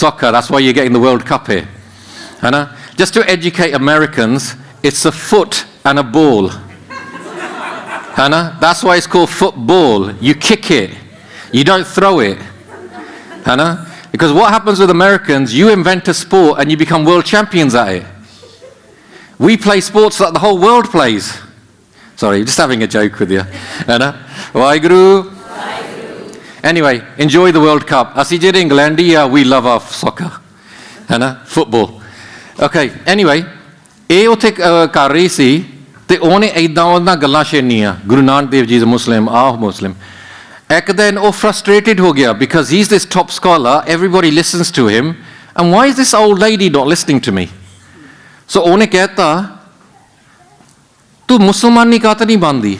soccer. That's why you're getting the World Cup here. Just to educate Americans, it's a foot and a ball. That's why it's called football. You kick it. You don't throw it. Because what happens with Americans, you invent a sport and you become world champions at it. We play sports that the whole world plays. Sorry, just having a joke with you. Waheguru. Anyway, enjoy the World Cup. Asi jehde England we love our soccer. Football. Okay, anyway, ਇਹ ਉੱਥੇ ਕਰ ਰਹੀ ਸੀ ਤੇ ਉਹਨੇ ਇੱਦਾਂ ਉਹਨਾਂ ਗੱਲਾਂ ਛੇੜਨੀਆਂ ਗੁਰੂ ਨਾਨਕ ਦੇਵ ਜੀ ਮੁਸਲਿਮ ਮੁਸਲਿਮ ਇੱਕ ਦਿਨ ਉਹ frustrated ਹੋ ਗਿਆ because he's this top scholar, everybody listens to him, and why is this old lady not listening to me? So ਉਹਨੇ ਕਹਿਤਾ ਤੂੰ ਮੁਸਲਮਾਨੀ ਕਾਤ ਨਹੀਂ ਬਣਦੀ,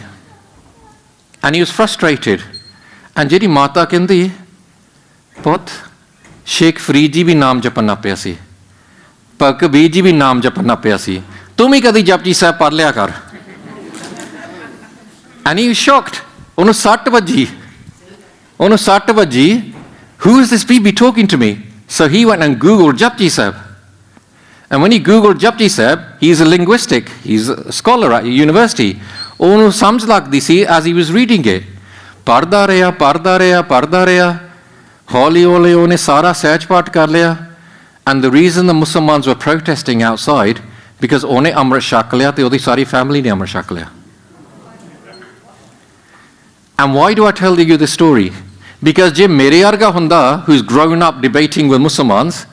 and he was frustrated. And ਜਿਹੜੀ ਮਾਤਾ ਕਹਿੰਦੀ ਪੁੱਤ ਸ਼ੇਖ ਫਰੀਦ ਜੀ ਵੀ ਨਾਮ ਜਪਣਾ ਪਿਆ ਸੀ, ਭਗਤ ਕਬੀਰ ਜੀ ਵੀ ਨਾਮ ਜਪਣਾ ਪਿਆ ਸੀ, ਤੂੰ ਵੀ ਕਦੀ ਜਪਜੀ ਸਾਹਿਬ ਪੜ੍ਹ ਲਿਆ ਕਰ. And he was shocked. ਉਹਨੂੰ ਸੱਟ ਵੱਜੀ. Who is this baby talking to me? So he went and Googled Japji Sahib. And when he Googled Japji Sahib, he's a scholar at a university. ਉਹਨੂੰ ਸਮਝ ਲੱਗਦੀ ਸੀ as he was reading it. ਪੜ੍ਹਦਾ ਰਿਹਾ. ਹੌਲੀ ਉਹਨੇ ਸਾਰਾ ਸਹਿਜ ਪਾਠ ਕਰ ਲਿਆ. And the reason the Muslims were protesting outside, because ਉਹਨੇ ਅੰਮ੍ਰਿਤ ਛਕ ਲਿਆ ਤੇ ਉਹਦੀ ਸਾਰੀ family ਨੇ ਅੰਮ੍ਰਿਤ ਛਕ ਲਿਆ. And why do I tell you this story? Because ਜੇ ਮੇਰੇ ਵਰਗਾ ਹੁੰਦਾ who's grown up debating with Muslims,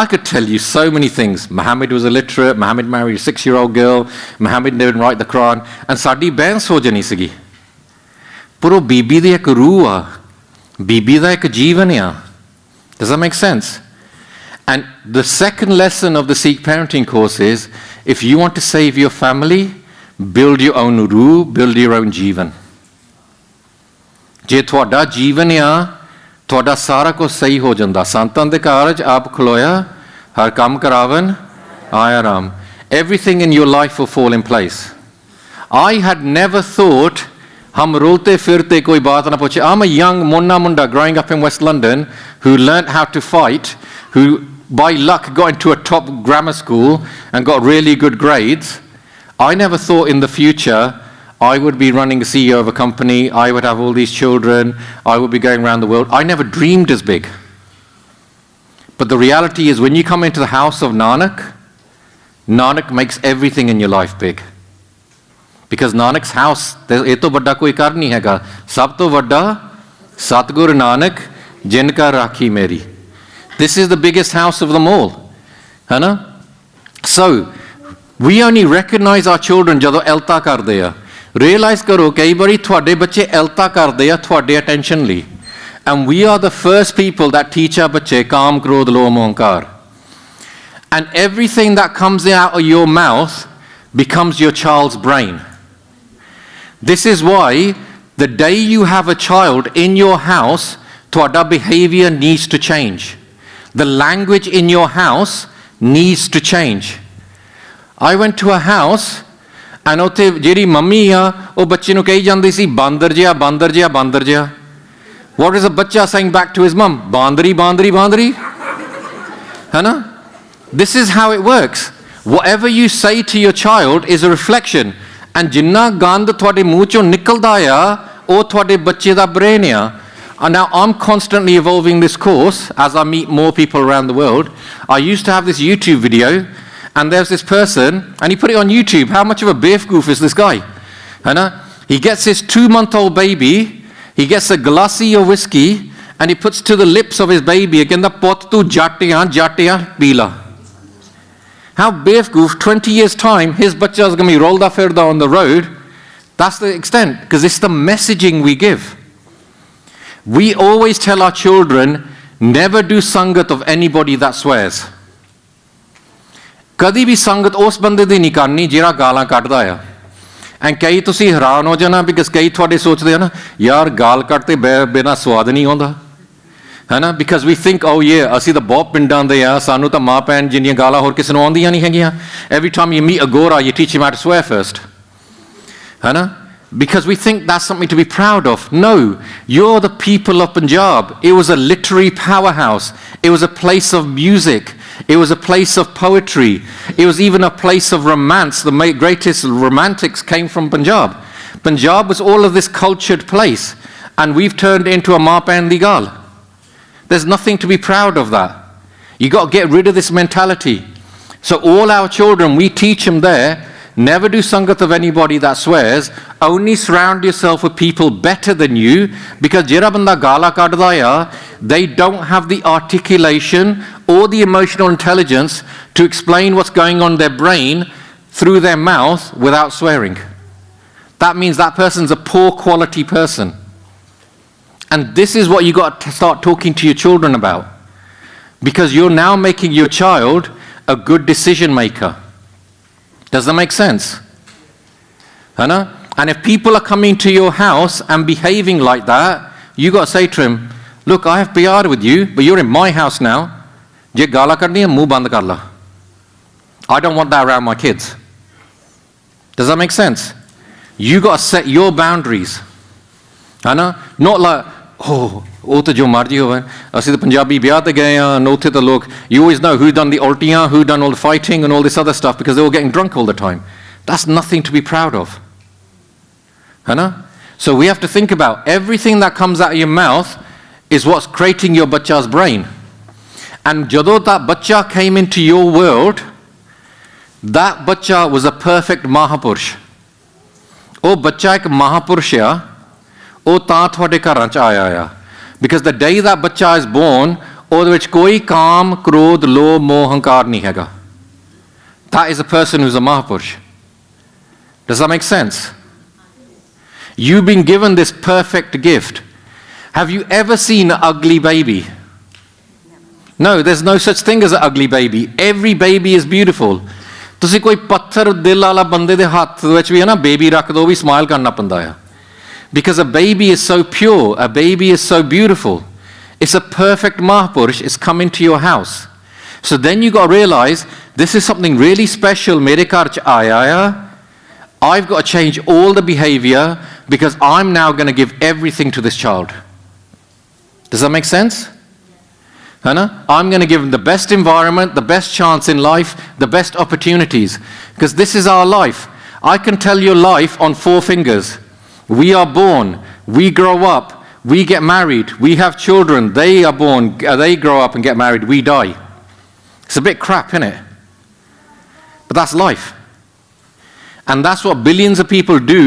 I could tell you so many things. Muhammad was illiterate, Muhammad married a 6-year-old girl, Muhammad didn't write the Quran, and ਸਾਡੀ ਬਹਿਸ ਹੋ ਜਾਣੀ ਸੀਗੀ. ਪਰ ਉਹ ਬੀਬੀ ਦੀ ਇੱਕ ਰੂਹ ਆ, ਬੀਬੀ ਦਾ ਇੱਕ ਜੀਵਨ ਆ. Does that make sense? And the second lesson of the Sikh parenting course is, if you want to save your family, build your own ruh, build your own jeevan. ਜੇ ਤੁਹਾਡਾ ਜੀਵਨ ਆ, ਤੁਹਾਡਾ ਸਾਰਾ ਕੁਝ ਸਹੀ ਹੋ ਜਾਂਦਾ. ਸੰਤਾਂ ਦੇ ਕਾਰਜ ਆਪ ਖਲੋਇਆ, ਹਰ ਕੰਮ ਕਰਾਵਨ ਆਇਆ Ram. Everything in your life will fall in place. I had never thought hum rolte firte koi baat na puche. I'm a young monna munda growing up in West London who learnt how to fight, who by luck got into a top grammar school and got really good grades. I never thought in the future I would be running a CEO of a company, I would have all these children, I would be going around the world. I never dreamed as big. But the reality is when you come into the house of Nanak, Nanak makes everything in your life big. Because Nanak's house, ਇਹ ਤੋਂ ਵੱਡਾ ਕੋਈ ਘਰ ਨਹੀਂ ਹੈਗਾ. ਸਭ ਤੋਂ ਵੱਡਾ ਸਤਿਗੁਰ ਨਾਨਕ ਜਿਨ ਕਾ ਰਾਖੀ ਮੇਰੀ. This is the biggest house of them all. So, we only recognize our children ਜਦੋਂ ਐਲਤਾ ਕਰਦੇ ਆ. Realize ਕਰੋ ਕਈ ਵਾਰੀ ਤੁਹਾਡੇ ਬੱਚੇ ਐਲਤਾ ਕਰਦੇ ਆ ਤੁਹਾਡੇ attention ਲਈ. And we are the first people that teach our ਬੱਚੇ ਕਾਮ ਕ੍ਰੋਧ ਲੋਭ ਮੋਹ ਹੰਕਾਰ. And everything that comes out of your mouth becomes your child's brain. This is why the day you have a child in your house, ਤੁਹਾਡਾ behavior needs to change. The language in your house needs to change. I went to a house and ਉੱਥੇ ਜਿਹੜੀ mummy ਆ ਉਹ ਬੱਚੇ ਨੂੰ ਕਹੀ ਜਾਂਦੀ ਸੀ ਬਾਂਦਰ ਜਿਹਾ ਬਾਂਦਰ ਜਿਹਾ ਬਾਂਦਰ ਜਿਹਾ. What is a ਬੱਚਾ saying back to his mum? ਬਾਂਦਰੀ ਬਾਂਦਰੀ ਬਾਂਦਰੀ. This is how it works. Whatever you say to your child is a reflection. And ਜਿੰਨਾ ਗੰਦ ਤੁਹਾਡੇ ਮੂੰਹ ਚੋਂ ਨਿਕਲਦਾ ਆ ਉਹ ਤੁਹਾਡੇ ਬੱਚੇ ਦਾ brain ਆ. And now I'm constantly evolving this course as I meet more people around the world. I used to have this YouTube video and there's this person and he put it on YouTube. How much of a beefgoof is this guy? He gets his 2-month-old baby, he gets a glassy of whiskey and he puts to the lips of his baby, ਕਹਿੰਦਾ ਪੁੱਤ ਤੂੰ ਜੱਟ ਆ ਪੀ ਲਾ. How beefgoof, 20 years time, his bachcha is going to be rolled up on the road. That's the extent, because it's the messaging we give. We always tell our children, never do sangat of anybody that swears. ਕਦੀ ਵੀ ਸੰਗਤ ਉਸ ਬੰਦੇ ਦੀ ਨਹੀਂ ਕਰਨੀ ਜਿਹੜਾ ਗਾਲਾਂ ਕੱਢਦਾ ਆ. ਐਂ ਕਈ ਤੁਸੀਂ ਹੈਰਾਨ ਹੋ ਜਾਣਾ ਬਿਕਾਜ਼ ਕਈ ਤੁਹਾਡੇ ਸੋਚਦੇ ਆ ਨਾ ਯਾਰ ਗਾਲ ਕੱਢ ਤੇ ਬਿਨਾਂ ਸਵਾਦ ਨਹੀਂ ਆਉਂਦਾ. Because we think, oh yeah, ਅਸੀਂ ਤਾਂ ਬਹੁਤ ਪਿੰਡਾਂ ਦੇ ਆ, ਸਾਨੂੰ ਤਾਂ ਮਾਂ ਭੈਣ ਜਿੰਨੀਆਂ ਗਾਲਾਂ ਹੋਰ ਕਿਸੇ ਨੂੰ ਆਉਂਦੀਆਂ ਨਹੀਂ ਹੈਗੀਆਂ. Every time you meet a Gora, you teach him how to swear first. because we think that's something to be proud of. No, you're the people of Punjab. It was a literary powerhouse. It was a place of music. It was a place of poetry. It was even a place of romance. The greatest romantics came from Punjab. Punjab was all of this cultured place, and we've turned it into a maa pain di gal. There's nothing to be proud of that. You got to get rid of this mentality. So all our children, we teach them there, never do sangat of anybody that swears, only surround yourself with people better than you, because jira banda gala kadda ya, they don't have the articulation or the emotional intelligence to explain what's going on in their brain through their mouth without swearing. That means that person's a poor quality person. And this is what you got to start talking to your children about, because you're now making your child a good decision maker. Does that make sense? And if people are coming to your house and behaving like that, you got to say to him, look, I have pyar with you, but you're in my house now. Je gala karni hai, muh band kar la. I don't want that around my kids. Does that make sense? You got to set your boundaries. Not like, oh, ਉਹ ਤਾਂ ਜੋ ਮਰਜ਼ੀ ਹੋਵੇ ਅਸੀਂ ਤਾਂ ਪੰਜਾਬੀ ਵਿਆਹ ਤੇ ਗਏ ਆ and ਉੱਥੇ ਤਾਂ ਲੋਕ you always know who done the ultiਆਂ, who done all the fighting and all this other stuff because they were getting drunk all the time. That's nothing to be proud of. So we have to think about everything that comes out of your mouth is what's creating your bachcha's brain. And ਜਦੋਂ that bachcha came into your world, that bachcha was a perfect mahapurush. ਉਹ ਬੱਚਾ ਇੱਕ ਮਹਾਪੁਰਸ਼ ਆ, ਉਹ ਤਾਂ ਤੁਹਾਡੇ ਘਰਾਂ 'ਚ ਆਇਆ ਆ, because the day that ਬੱਚਾ is born, ਉਹਦੇ ਵਿੱਚ ਕੋਈ ਕਾਮ, ਕ੍ਰੋਧ, ਲੋਭ, ਮੋਹ, ਹੰਕਾਰ ਨਹੀਂ ਹੈਗਾ. That is a person who's a mahapurush. Does that make sense? You've been given this perfect gift. Have you ever seen an ugly baby? No, there's no such thing as an ugly baby. Every baby is beautiful. ਤੁਸੀਂ ਕੋਈ ਪੱਥਰ ਦਿਲ ਵਾਲਾ ਬੰਦੇ ਦੇ ਹੱਥ ਵਿੱਚ ਵੀ ਹੈ ਨਾ ਬੇਬੀ ਰੱਖ ਦੋ, ਉਹ ਵੀ ਸਮਾਈਲ ਕਰਨਾ ਪੈਂਦਾ ਆ. Because a baby is so pure, a baby is so beautiful. It's a perfect Mahapurush, it's come into your house. So then you got to realize, this is something really special, mere ghar ch aaya hai. I've got to change all the behavior because I'm now going to give everything to this child. Does that make sense? I'm going to give them the best environment, the best chance in life, the best opportunities. Because this is our life. I can tell your life on 4 fingers. We are born, we grow up, we get married, we have children, they are born, they grow up and get married, we die. It's a bit crap, isn't it? But that's life. And that's what billions of people do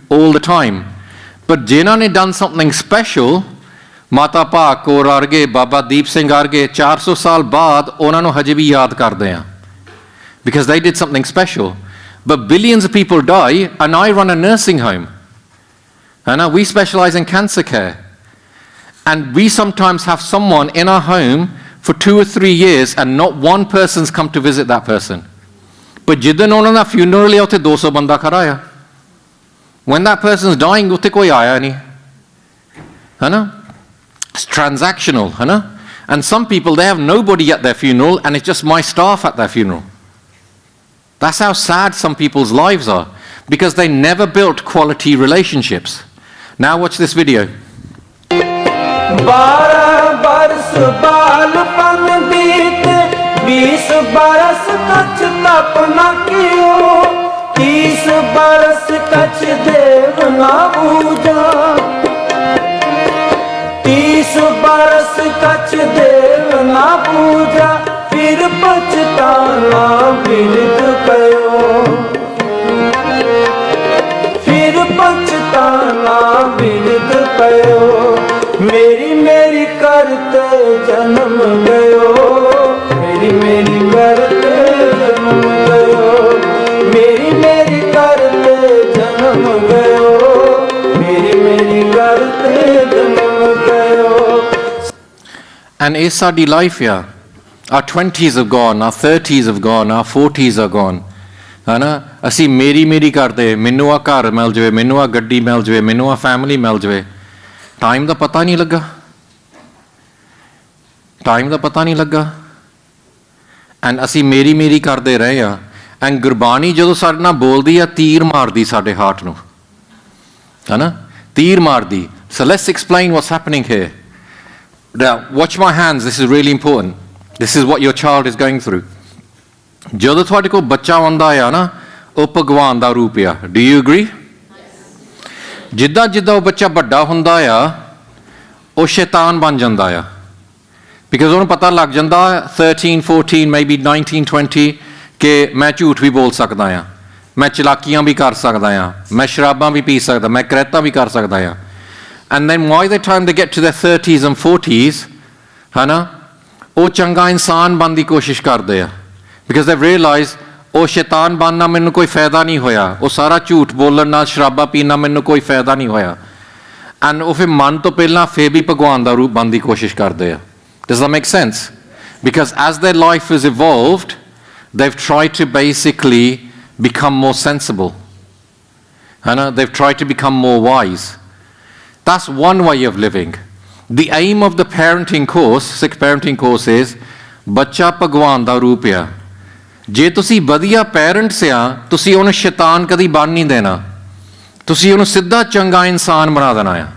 all the time. But jinnah ne done something special, ਮਾਤਾ ਭਾਗ ਕੌਰ ਵਰਗੇ, ਬਾਬਾ ਦੀਪ ਸਿੰਘ ਵਰਗੇ 400 ਸਾਲ ਬਾਅਦ ਉਹਨਾਂ ਨੂੰ ਹਜੇ ਵੀ ਯਾਦ ਕਰਦੇ ਆ, because they did something special. But billions of people die, and I run a nursing home. We specialize in cancer care. And we sometimes have someone in our home for 2 or 3 years and not one person's come to visit that person. But ਜਿੱਦਣ ਉਹਨਾਂ ਦਾ funeral ਹੈ ਉੱਥੇ 200 ਬੰਦਾ ਖੜਾ ਆ. When that person's dying ਉੱਥੇ ਕੋਈ ਆਇਆ ਨਹੀਂ. It's transactional, and some people, they have nobody at their funeral and it's just my staff at their funeral. That's how sad some people's lives are, because they never built quality relationships. Now watch this video. 12 बरस बालपन बीते, 20 बरस कछ तपना कियो, 30 बरस कछ देव ना पूजा, 30 बरस कछ देव ना पूजा, फिर पछताना बिरद कयो, फिर पछताना बिरद कयो, मेरी मेरी करते जन्म गयो, मेरी मेरी करते जन्म गयो, मेरी मेरी करते जन्म गयो, मेरी मेरी करते जन्म गयो. And it's our life here. Our 20s have gone, our 30s have gone, our 40s are gone. ਅਸੀਂ ਮੇਰੀ ਕਰਦੇ, ਮੈਨੂੰ ਆ ਘਰ ਮਿਲ ਜਾਵੇ, ਮੈਨੂੰ ਆ ਗੱਡੀ ਮਿਲ ਜਾਵੇ, ਮੈਨੂੰ ਆ ਫੈਮਿਲੀ ਮਿਲ ਜਾਵੇ. ਟਾਈਮ ਦਾ ਪਤਾ ਨਹੀਂ ਲੱਗਾ. ਟਾਈਮ ਦਾ ਪਤਾ ਨਹੀਂ ਲੱਗਾ. ਐਂਡ ਅਸੀਂ ਮੇਰੀ ਕਰਦੇ ਰਹੇ ਆ. ਐਂਡ ਗੁਰਬਾਣੀ ਜਦੋਂ ਸਾਡੇ ਨਾਲ ਬੋਲਦੀ ਆ, ਤੀਰ ਮਾਰਦੀ ਸਾਡੇ ਹਾਰਟ ਨੂੰ. है ना, तीर मार दी. So let's explain what's happening here. Now, watch my hands. This is really important. This is what your child is going through. ਜਦੋਂ ਤੁਹਾਡੇ ਕੋਲ ਬੱਚਾ ਆਉਂਦਾ ਆ ਨਾ, ਉਹ ਭਗਵਾਨ ਦਾ ਰੂਪ ਆ. Do you agree? ਜਿੱਦਾਂ ਜਿੱਦਾਂ ਉਹ ਬੱਚਾ ਵੱਡਾ ਹੁੰਦਾ ਆ, ਉਹ ਸ਼ੈਤਾਨ ਬਣ ਜਾਂਦਾ ਆ. ਬਿਕਾਜ਼ ਉਹਨੂੰ ਪਤਾ ਲੱਗ ਜਾਂਦਾ 13, 14, maybe 19, 20 ਕਿ ਮੈਂ ਝੂਠ ਵੀ ਬੋਲ ਸਕਦਾ ਆ, ਮੈਂ ਚਲਾਕੀਆਂ ਵੀ ਕਰ ਸਕਦਾ ਆ, ਮੈਂ ਸ਼ਰਾਬਾਂ ਵੀ ਪੀ ਸਕਦਾ, ਮੈਂ ਕਰੈਤਾ ਵੀ ਕਰ ਸਕਦਾ ਆ. And then by the time they get to their 30s and 40s, ਹੈ ਨਾ, ਉਹ ਚੰਗਾ ਇਨਸਾਨ ਬਣਨ ਦੀ ਕੋਸ਼ਿਸ਼ ਕਰਦੇ ਆ. Because they've realized ਉਹ ਸ਼ੈਤਾਨ ਬਣਨਾ ਮੈਨੂੰ ਕੋਈ ਫਾਇਦਾ ਨਹੀਂ ਹੋਇਆ, ਉਹ ਸਾਰਾ ਝੂਠ ਬੋਲਣ ਨਾਲ, ਸ਼ਰਾਬਾਂ ਪੀਣ ਨਾਲ ਮੈਨੂੰ ਕੋਈ ਫਾਇਦਾ ਨਹੀਂ ਹੋਇਆ. ਐਂਡ ਉਹ ਫਿਰ ਮਨ ਤੋਂ ਪਹਿਲਾਂ ਫਿਰ ਵੀ ਭਗਵਾਨ ਦਾ ਰੂਪ ਬਣਨ ਦੀ ਕੋਸ਼ਿਸ਼ ਕਰਦੇ ਆ. Does that make sense? Because as their life has evolved, they've tried to basically become more sensible. They've tried to become more wise. That's one way of living. The aim of the parenting course, Sikh parenting course is, ਬੱਚਾ ਭਗਵਾਨ ਦਾ ਰੂਪ ਆ. ਜੇ ਤੁਸੀਂ ਵਧੀਆ parents ਆ, ਤੁਸੀਂ ਉਹਨੂੰ ਸ਼ੈਤਾਨ ਕਦੀ ਬਣ ਨਹੀਂ ਦੇਣਾ, ਤੁਸੀਂ ਉਹਨੂੰ ਸਿੱਧਾ ਚੰਗਾ ਇਨਸਾਨ ਬਣਾ ਦੇਣਾ ਆ.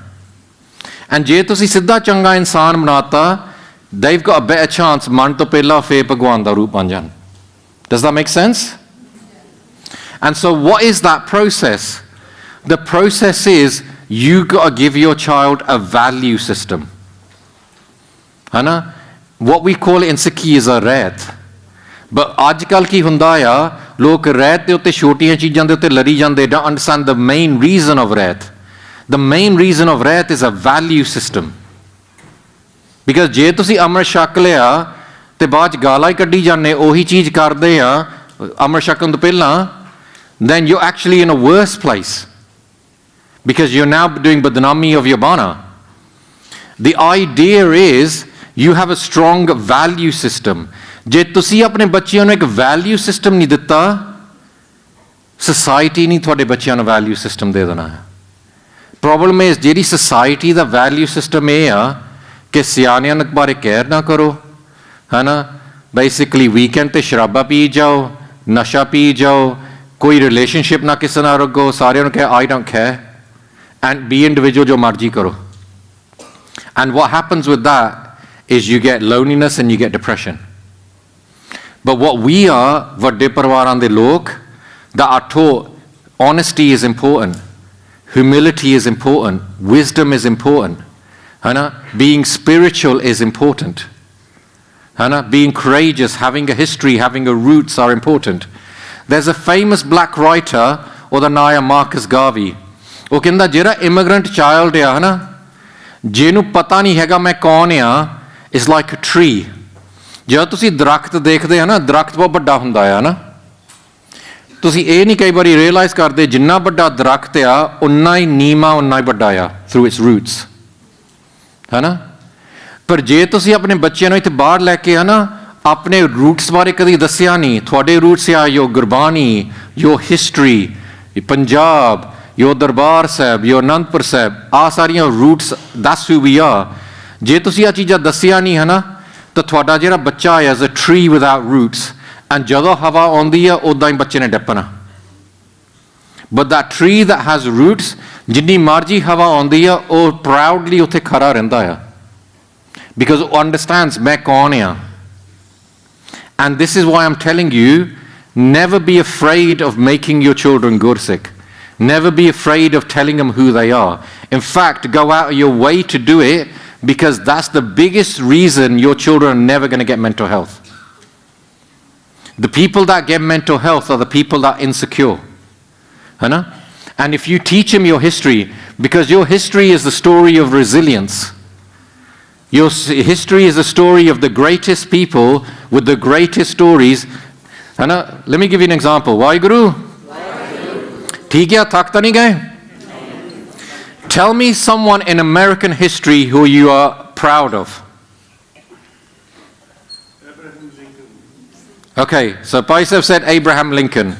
ਐਂਡ ਜੇ ਤੁਸੀਂ ਸਿੱਧਾ ਚੰਗਾ ਇਨਸਾਨ ਬਣਾਤਾ, they've got a better chance ਮਨ ਤੋਂ ਪਹਿਲਾਂ ਫੇਰ ਭਗਵਾਨ ਦਾ ਰੂਪ ਬਣ ਜਾਣ. Does that make sense? And so what is that process? The process is you got to give your child a value system. What we call it in Sikhi is a ਰਹਿਤ. But ਅੱਜ ਕੱਲ੍ਹ ਕੀ ਹੁੰਦਾ ਆ, ਲੋਕ ਰਹਿਤ ਦੇ ਉੱਤੇ, ਛੋਟੀਆਂ ਚੀਜ਼ਾਂ ਦੇ ਉੱਤੇ ਲੜੀ ਜਾਂਦੇ. Don't understand the main reason of ਰਹਿਤ. The main reason of ਰਹਿਤ is a value system. Because ਜੇ ਤੁਸੀਂ ਅੰਮ੍ਰਿਤ ਛਕ ਲਿਆ ਤੇ ਬਾਅਦ 'ਚ ਗਾਲਾਂ ਹੀ ਕੱਢੀ ਜਾਂਦੇ, ਉਹੀ ਚੀਜ਼ ਕਰਦੇ ਆ ਅੰਮ੍ਰਿਤ ਛਕਣ ਤੋਂ ਪਹਿਲਾਂ, then you're actually in a worse place. Because you're now doing badnami of your bana. The idea is you have a strong value system. ਜੇ ਤੁਸੀਂ ਆਪਣੇ ਬੱਚਿਆਂ ਨੂੰ ਇੱਕ ਵੈਲਿਊ ਸਿਸਟਮ ਨਹੀਂ ਦਿੱਤਾ, ਸੋਸਾਇਟੀ ਨਹੀਂ ਤੁਹਾਡੇ ਬੱਚਿਆਂ ਨੂੰ ਵੈਲਿਊ ਸਿਸਟਮ ਦੇ ਦੇਣਾ ਹੈ. ਪ੍ਰੋਬਲਮ ਹੈ ਜਿਹੜੀ ਸੋਸਾਇਟੀ ਦਾ ਵੈਲਿਊ ਸਿਸਟਮ ਇਹ ਆ ਕਿ ਸਿਆਣਿਆਂ ਬਾਰੇ ਕੇਅਰ ਨਾ ਕਰੋ, ਹੈ ਨਾ, ਬੇਸਿਕਲੀ ਵੀਕਐਂਡ 'ਤੇ ਸ਼ਰਾਬਾਂ ਪੀ ਜਾਓ, ਨਸ਼ਾ ਪੀ ਜਾਓ, ਕੋਈ ਰਿਲੇਸ਼ਨਸ਼ਿਪ ਨਾ ਕਿਸੇ ਨਾਲ ਰੱਖੋ, ਸਾਰਿਆਂ ਨੂੰ ਕਹੇ I don't care and B individual, ਜੋ ਮਰਜ਼ੀ ਕਰੋ. And what happens with that is you get loneliness and you get depression. But what we are, ਵੱਡੇ ਪਰਿਵਾਰਾਂ ਦੇ ਲੋਕ, that are taught honesty is important, humility is important, wisdom is important, being spiritual is important, being courageous, having a history, having a roots are important. There's a famous black writer, ਉਹਦਾ ਨਾਂ ਹੈ marks ਗਾਰਵੀ. ਉਹ ਕਹਿੰਦਾ ਜਿਹੜਾ immigrant child ਆ, ਜਿਹਨੂੰ ਪਤਾ ਨਹੀਂ ਹੈਗਾ ਮੈਂ ਕੌਣ ਆ, is like a tree. ਜਦੋਂ ਤੁਸੀਂ ਦਰਖਤ ਦੇਖਦੇ ਆ ਨਾ, ਦਰਖਤ ਬਹੁਤ ਵੱਡਾ ਹੁੰਦਾ ਆ ਨਾ, ਤੁਸੀਂ ਇਹ ਨਹੀਂ ਕਈ ਵਾਰੀ ਰਿਅਲਾਈਜ਼ ਕਰਦੇ, ਜਿੰਨਾ ਵੱਡਾ ਦਰਖਤ ਆ ਉਨਾ ਹੀ ਨੀਵਾਂ ਉਨਾ ਹੀ ਵੱਡਾ ਆ ਥਰੂ ਇਟਸ ਰੂਟਸ, ਹੈ ਨਾ. ਪਰ ਜੇ ਤੁਸੀਂ ਆਪਣੇ ਬੱਚਿਆਂ ਨੂੰ ਇੱਥੇ ਬਾਹਰ ਲੈ ਕੇ ਆਪਣੇ ਰੂਟਸ ਬਾਰੇ ਕਦੀ ਦੱਸਿਆ ਨਹੀਂ, ਤੁਹਾਡੇ ਰੂਟਸ ਆ ਯੋ ਗੁਰਬਾਣੀ, ਯੋ ਹਿਸਟਰੀ, ਪੰਜਾਬ, ਯੋ ਦਰਬਾਰ ਸਾਹਿਬ, ਯੋ ਅਨੰਦਪੁਰ ਸਾਹਿਬ, ਆਹ ਸਾਰੀਆਂ ਰੂਟਸ, ਦੈਟਸ ਹੂ ਵੀ ਆ. ਜੇ ਤੁਸੀਂ ਆਹ ਚੀਜ਼ਾਂ ਦੱਸਿਆ ਨਹੀਂ, ਹੈ ਨਾ, ਤਾਂ ਤੁਹਾਡਾ ਜਿਹੜਾ ਬੱਚਾ ਹੈ as a tree without roots, and ਜਦੋਂ ਹਵਾ ਆਉਂਦੀ ਆ ਉੱਦਾਂ ਹੀ ਬੱਚੇ ਨੇ ਡੱਪਣਾ. But that tree that has roots, ਜਿੰਨੀ ਮਰਜ਼ੀ ਹਵਾ ਆਉਂਦੀ ਆ, ਉਹ ਪ੍ਰਾਊਡਲੀ ਉੱਥੇ ਖੜਾ ਰਹਿੰਦਾ ਆ, ਬਿਕਾਜ਼ ਉਹ ਅੰਡਰਸਟੈਂਡਸ ਮੈਂ ਕੌਣ ਆ. And this is why Aam telling you, never be afraid of making your children Gursikh. Never be afraid of telling them who they are. In fact, go out of your way to do it, because that's the biggest reason your children are never going to get mental health. The people that get mental health are the people that are insecure. And if you teach them your history, because your history is the story of resilience. Your history is the story of the greatest people with the greatest stories. Let me give you an example. Waheguru? ठीक है, थक तो नहीं गए? Tell me someone in American history who you are proud of. Abraham Lincoln. Okay, so Paisef said Abraham Lincoln.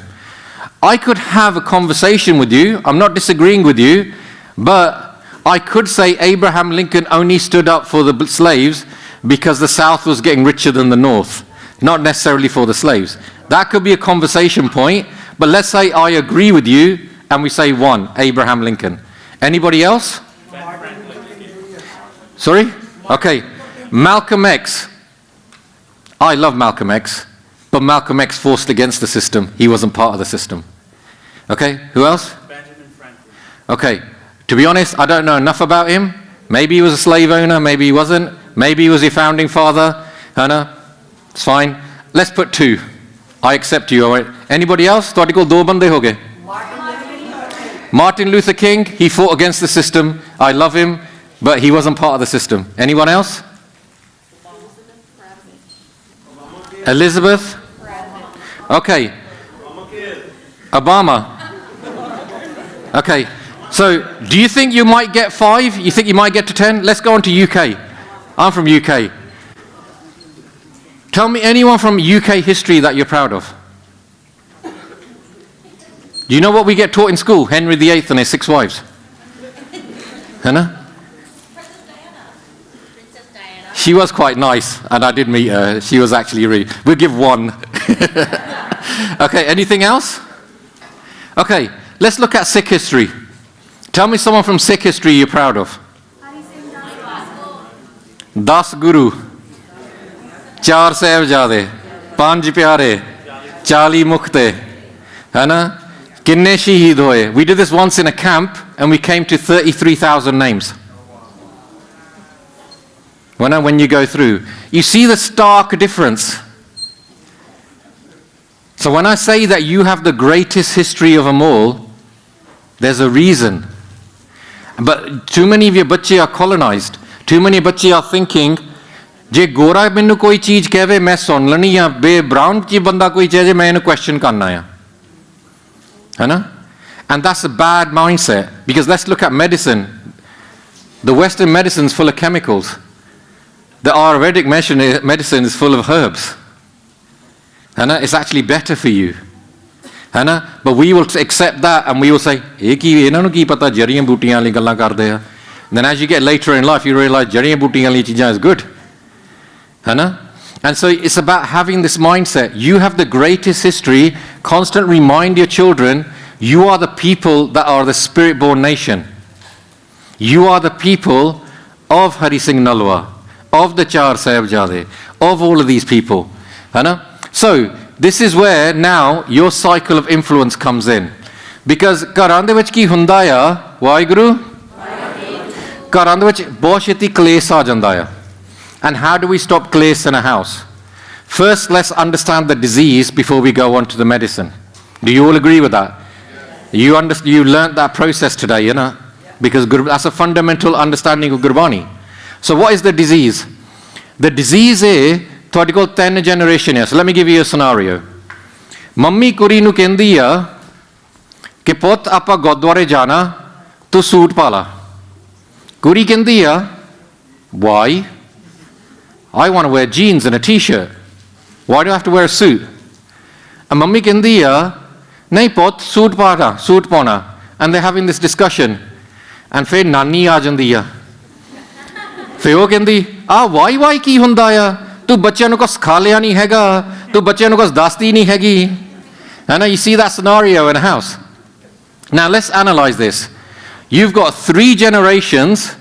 I could have a conversation with you. I'm not disagreeing with you, but I could say Abraham Lincoln only stood up for the slaves because the South was getting richer than the North, not necessarily for the slaves. That could be a conversation point. But let's say I agree with you and we say one, Abraham Lincoln. Anybody else? Sorry? Okay. Malcolm X. I love Malcolm X, but Malcolm X forced against the system. He wasn't part of the system. Okay, who else? Benjamin Franklin. Okay, to be honest, I don't know enough about him. Maybe he was a slave owner, maybe he wasn't. Maybe he was your founding father. Hannah, it's fine. Let's put 2. I accept you, all right. Anybody else? ਤੁਹਾਡੇ ਕੋਲ 2 ਬੰਦੇ ਹੋ ਗਏ. Martin Luther King, he fought against the system. I love him, but he wasn't part of the system. Anyone else? Elizabeth? Okay. Obama. Okay. So, do you think you might get 5? You think you might get to 10? Let's go on to UK. I'm from UK. Tell me anyone from UK history that you're proud of. Do you know what we get taught in school? Henry VIII and his 6 wives. Hannah? Princess Diana. She was quite nice, and I did meet her. She was actually really... We'll give 1. Okay, anything else? Okay, let's look at Sikh history. Tell me someone from Sikh history you're proud of. Das Guru. 4 Sahibzade. 5 Pyare. 40 Mukhte. Hannah? Kinne shaheed hoye. We did this once in a camp, and we came to 33,000 names. When you go through, you see the stark difference. So when I say that you have the greatest history of them all, there's a reason. But too many of your bachche are colonized. Too many bachche are thinking, ਜੇ ਗੋਰਾ ਮੈਨੂੰ ਕੋਈ ਚੀਜ਼ ਕਹੇ ਮੈਂ ਸੁਣ ਲੈਣੀ ਆ ਬੇ ਬ੍ਰਾਊਨ ਚ ਬੰਦਾ ਕੋਈ ਚਾਹੇ ਮੈਂ ਇਹਨੂੰ ਕੁਐਸਚਨ ਕਰਨਾ ਆ ਹੈਨਾ and that's a bad mindset because let's look at medicine. The Western medicine is full of chemicals. The Ayurvedic medicine is full of herbs. Hana? It's actually better for you. Hana? But we will accept that and we will say ਇਹਨਾਂ ਨੂੰ ਕੀ ਪਤਾ ਜੜੀਆਂ ਬੂਟੀਆਂ ਵਾਲੀ ਗੱਲਾਂ ਕਰਦੇ ਆ. Then as you get later in life you realize ਜੜੀਆਂ ਬੂਟੀਆਂ ਵਾਲੀ ਚੀਜ਼ਾਂ is good. Hana? And so it's about having this mindset. You have the greatest history. Constantly remind your children, you are the people that are the spirit-born nation. You are the people of Hari Singh Nalwa, of the Char Sahibzade, of all of these people. Hana? So this is where now your cycle of influence comes in. Because ਘਰਾਂ ਦੇ ਵਿੱਚ ਕੀ ਹੁੰਦਾ ਆ ਵਾਹਿਗੁਰੂ ਘਰਾਂ ਦੇ ਵਿੱਚ ਬਹੁਤ ਛੇਤੀ ਕਲੇਸ਼ ਆ ਜਾਂਦਾ ਆ. And how do we stop clears in a house? First, let's understand the disease before we go on to the medicine. Do you all agree with that? You learnt that process today, you know? Because that's a fundamental understanding of Gurbani. So what is the disease? The disease is, ਤੁਹਾਡੇ ਕੋਲ 3 generation ਹੈ. So let me give you a scenario. Mummy ਕੁੜੀ ਨੂੰ ਕਹਿੰਦੀ ਆ ਕਿ ਪੁੱਤ ਆਪਾਂ ਗੁਰਦੁਆਰੇ ਜਾਣਾ ਤੂੰ ਸੂਟ ਪਾ ਲਾ. ਕੁੜੀ ਕਹਿੰਦੀ ਆ why? I want to wear jeans and a t-shirt. Why do I have to wear a suit? And mummy ਕਹਿੰਦੀ ਆ ਨਹੀਂ ਪੁੱਤ ਸੂਟ ਪਾਣਾ ਸੂਟ ਪਾਉਣਾ. And they're having this discussion. And ਫਿਰ ਨਾਨੀ ਆ ਜਾਂਦੀ ਆ. ਫਿਰ ਉਹ ਕਹਿੰਦੀ ਵਾਈ ਕੀ ਹੁੰਦਾ ਆ ਤੂੰ ਬੱਚਿਆਂ ਨੂੰ ਕੁਛ ਸਿਖਾ ਲਿਆ ਨਹੀਂ ਹੈਗਾ ਤੂੰ ਬੱਚਿਆਂ ਨੂੰ ਕੁਛ ਦੱਸਦੀ ਨਹੀਂ ਹੈਗੀ. And you see that scenario in a house. Now let's analyze this. You've got 3 generations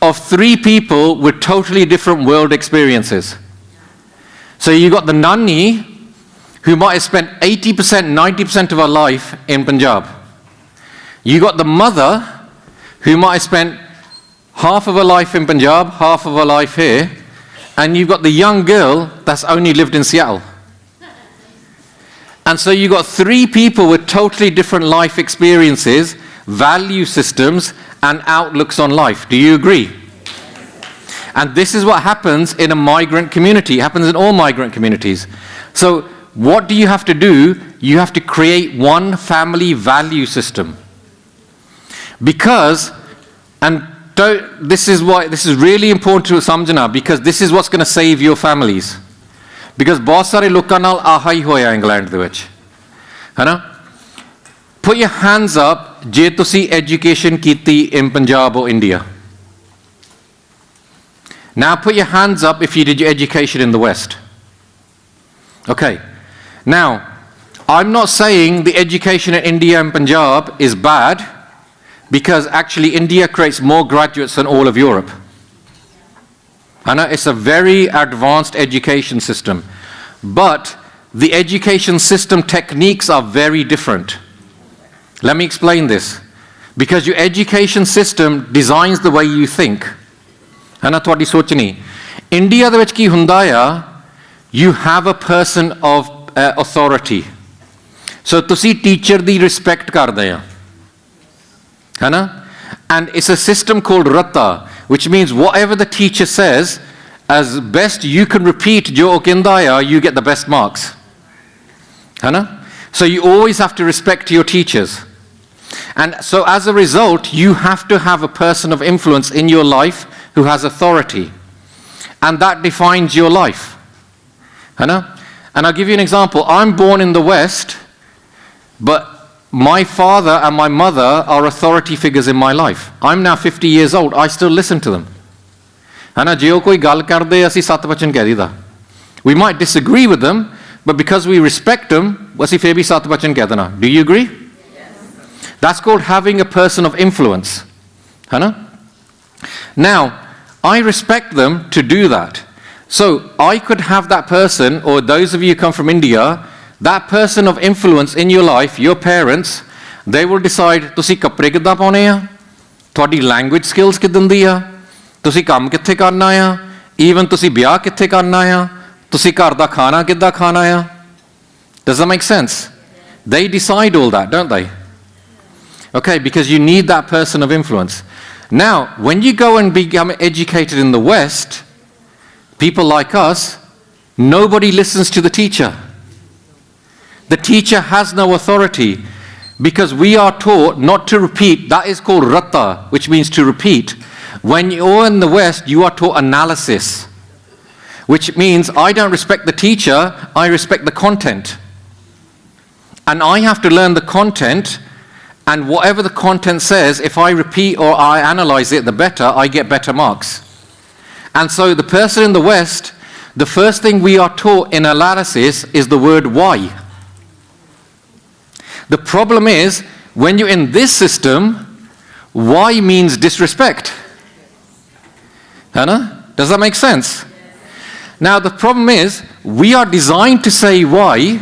of 3 people with totally different world experiences. So you got the nanny who might have spent 80%, 90% of her life in Punjab. You got the mother who might have spent half of her life in Punjab, half of her life here, and you've got the young girl that's only lived in Seattle. And so you got 3 people with totally different life experiences, value systems, and outlooks on life. Do you agree? And this is what happens in a migrant community. It happens in all migrant communities. So what do you have to do? You have to create one family value system. Because, this is really important to samjhna, because this is what's going to save your families. Because ਬਹੁਤ ਸਾਰੇ ਲੋਕਾਂ ਨਾਲ ਆਹਾ ਹੀ ਹੋਇਆ England ਦੇ ਵਿੱਚ. ਹੈਨਾ? Put your hands up ਜੇ ਤੁਸੀਂ education ਕੀਤੀ in Punjab or India. Now put your hands up if you did your education in the West. Okay. Now, I'm not saying the education in India and Punjab is bad, because actually India creates more graduates than all of Europe. And it's a very advanced education system. But the education system techniques are very different. Let me explain this. Because your education system designs the way you think. And ਤੁਹਾਡੀ ਸੋਚ ਨਹੀਂ. India ਦੇ ਵਿੱਚ ਕੀ ਹੁੰਦਾ ਆ, you have a person of authority. So ਤੁਸੀਂ teacher ਦੀ respect ਕਰਦੇ ਆ. ਹੈ ਨਾ? And it's a system called Ratta, which means whatever the teacher says, as best you can repeat jo ਉਹ ਕਹਿੰਦਾ ਆ, you get the best marks. ਹੈ ਨਾ? So you always have to respect your teachers. And so as a result, you have to have a person of influence in your life who has authority. And that defines your life. And I'll give you an example. I'm born in the West, but my father and my mother are authority figures in my life. I'm now 50 years old. I still listen to them. ਜੇ ਉਹ ਕੋਈ ਗੱਲ ਕਰਦੇ ਅਸੀਂ ਸੱਤ ਵਚਨ ਕਹਿ ਦਈਦਾ. We might disagree with them, but because we respect them, ਅਸੀਂ ਫਿਰ ਵੀ ਸੱਤ ਵਚਨ ਕਹਿ ਦੇਣਾ. Do you agree? That's called having a person of influence. Now, I respect them to do that. So I could have that person, or those of you who come from India, that person of influence in your life, your parents, they will decide, ਤੁਸੀਂ ਕੱਪੜੇ ਕਿੱਦਾਂ ਪਾਉਣੇ ਆ, ਤੁਹਾਡੀ language skills ਕਿੱਦਾਂ ਦੀ ਆ, ਤੁਸੀਂ ਕੰਮ ਕਿੱਥੇ ਕਰਨਾ ਆ, even ਤੁਸੀਂ ਵਿਆਹ ਕਿੱਥੇ ਕਰਨਾ ਆ, ਤੁਸੀਂ ਘਰ ਦਾ ਖਾਣਾ ਕਿੱਦਾਂ ਖਾਣਾ ਆ. Does that make sense? They decide all that, don't they? Okay, because you need that person of influence. Now, when you go and become educated in the West, people like us, nobody listens to the teacher. The teacher has no authority because we are taught not to repeat. That is called ratta, which means to repeat. When you're in the West, you are taught analysis, which means I don't respect the teacher, I respect the content. And I have to learn the content, and whatever the content says, if I repeat or I analyze it, the better, I get better marks. And so the person in the West, the first thing we are taught in analysis is the word why. The problem is, when you're in this system, why means disrespect. Does that make sense? Now the problem is, we are designed to say why.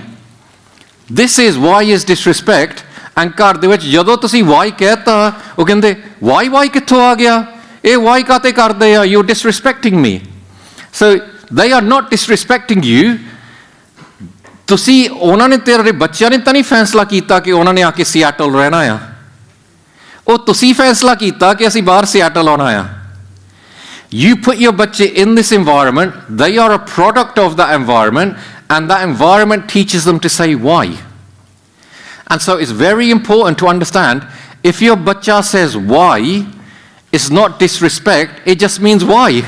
This is why is disrespect. And ਘਰ ਦੇ ਵਿੱਚ ਜਦੋਂ ਤੁਸੀਂ why ਕਹਿਤਾ, ਉਹ ਕਹਿੰਦੇ why ਕਿੱਥੋਂ ਆ ਗਿਆ, ਇਹ why ਕਾਤੇ ਕਰਦੇ ਆ, you're disrespecting me. So they are not disrespecting you. ਤੁਸੀਂ ਉਹਨਾਂ ਨੇ ਤੇਰੇ ਬੱਚਿਆਂ ਨੇ ਤਾਂ ਨਹੀਂ ਫੈਸਲਾ ਕੀਤਾ ਕਿ ਉਹਨਾਂ ਨੇ ਆ ਕੇ ਸਿਆਟਲ ਰਹਿਣਾ ਆ, ਉਹ ਤੁਸੀਂ ਫੈਸਲਾ ਕੀਤਾ ਕਿ ਅਸੀਂ ਬਾਹਰ ਸਿਆਟਲ ਆਉਣਾ ਆ. You put your ਬੱਚੇ in this environment, they are a product of that environment, and that environment teaches them to say why. And so it's very important to understand, if your bacha says why, it's not disrespect, it just means why.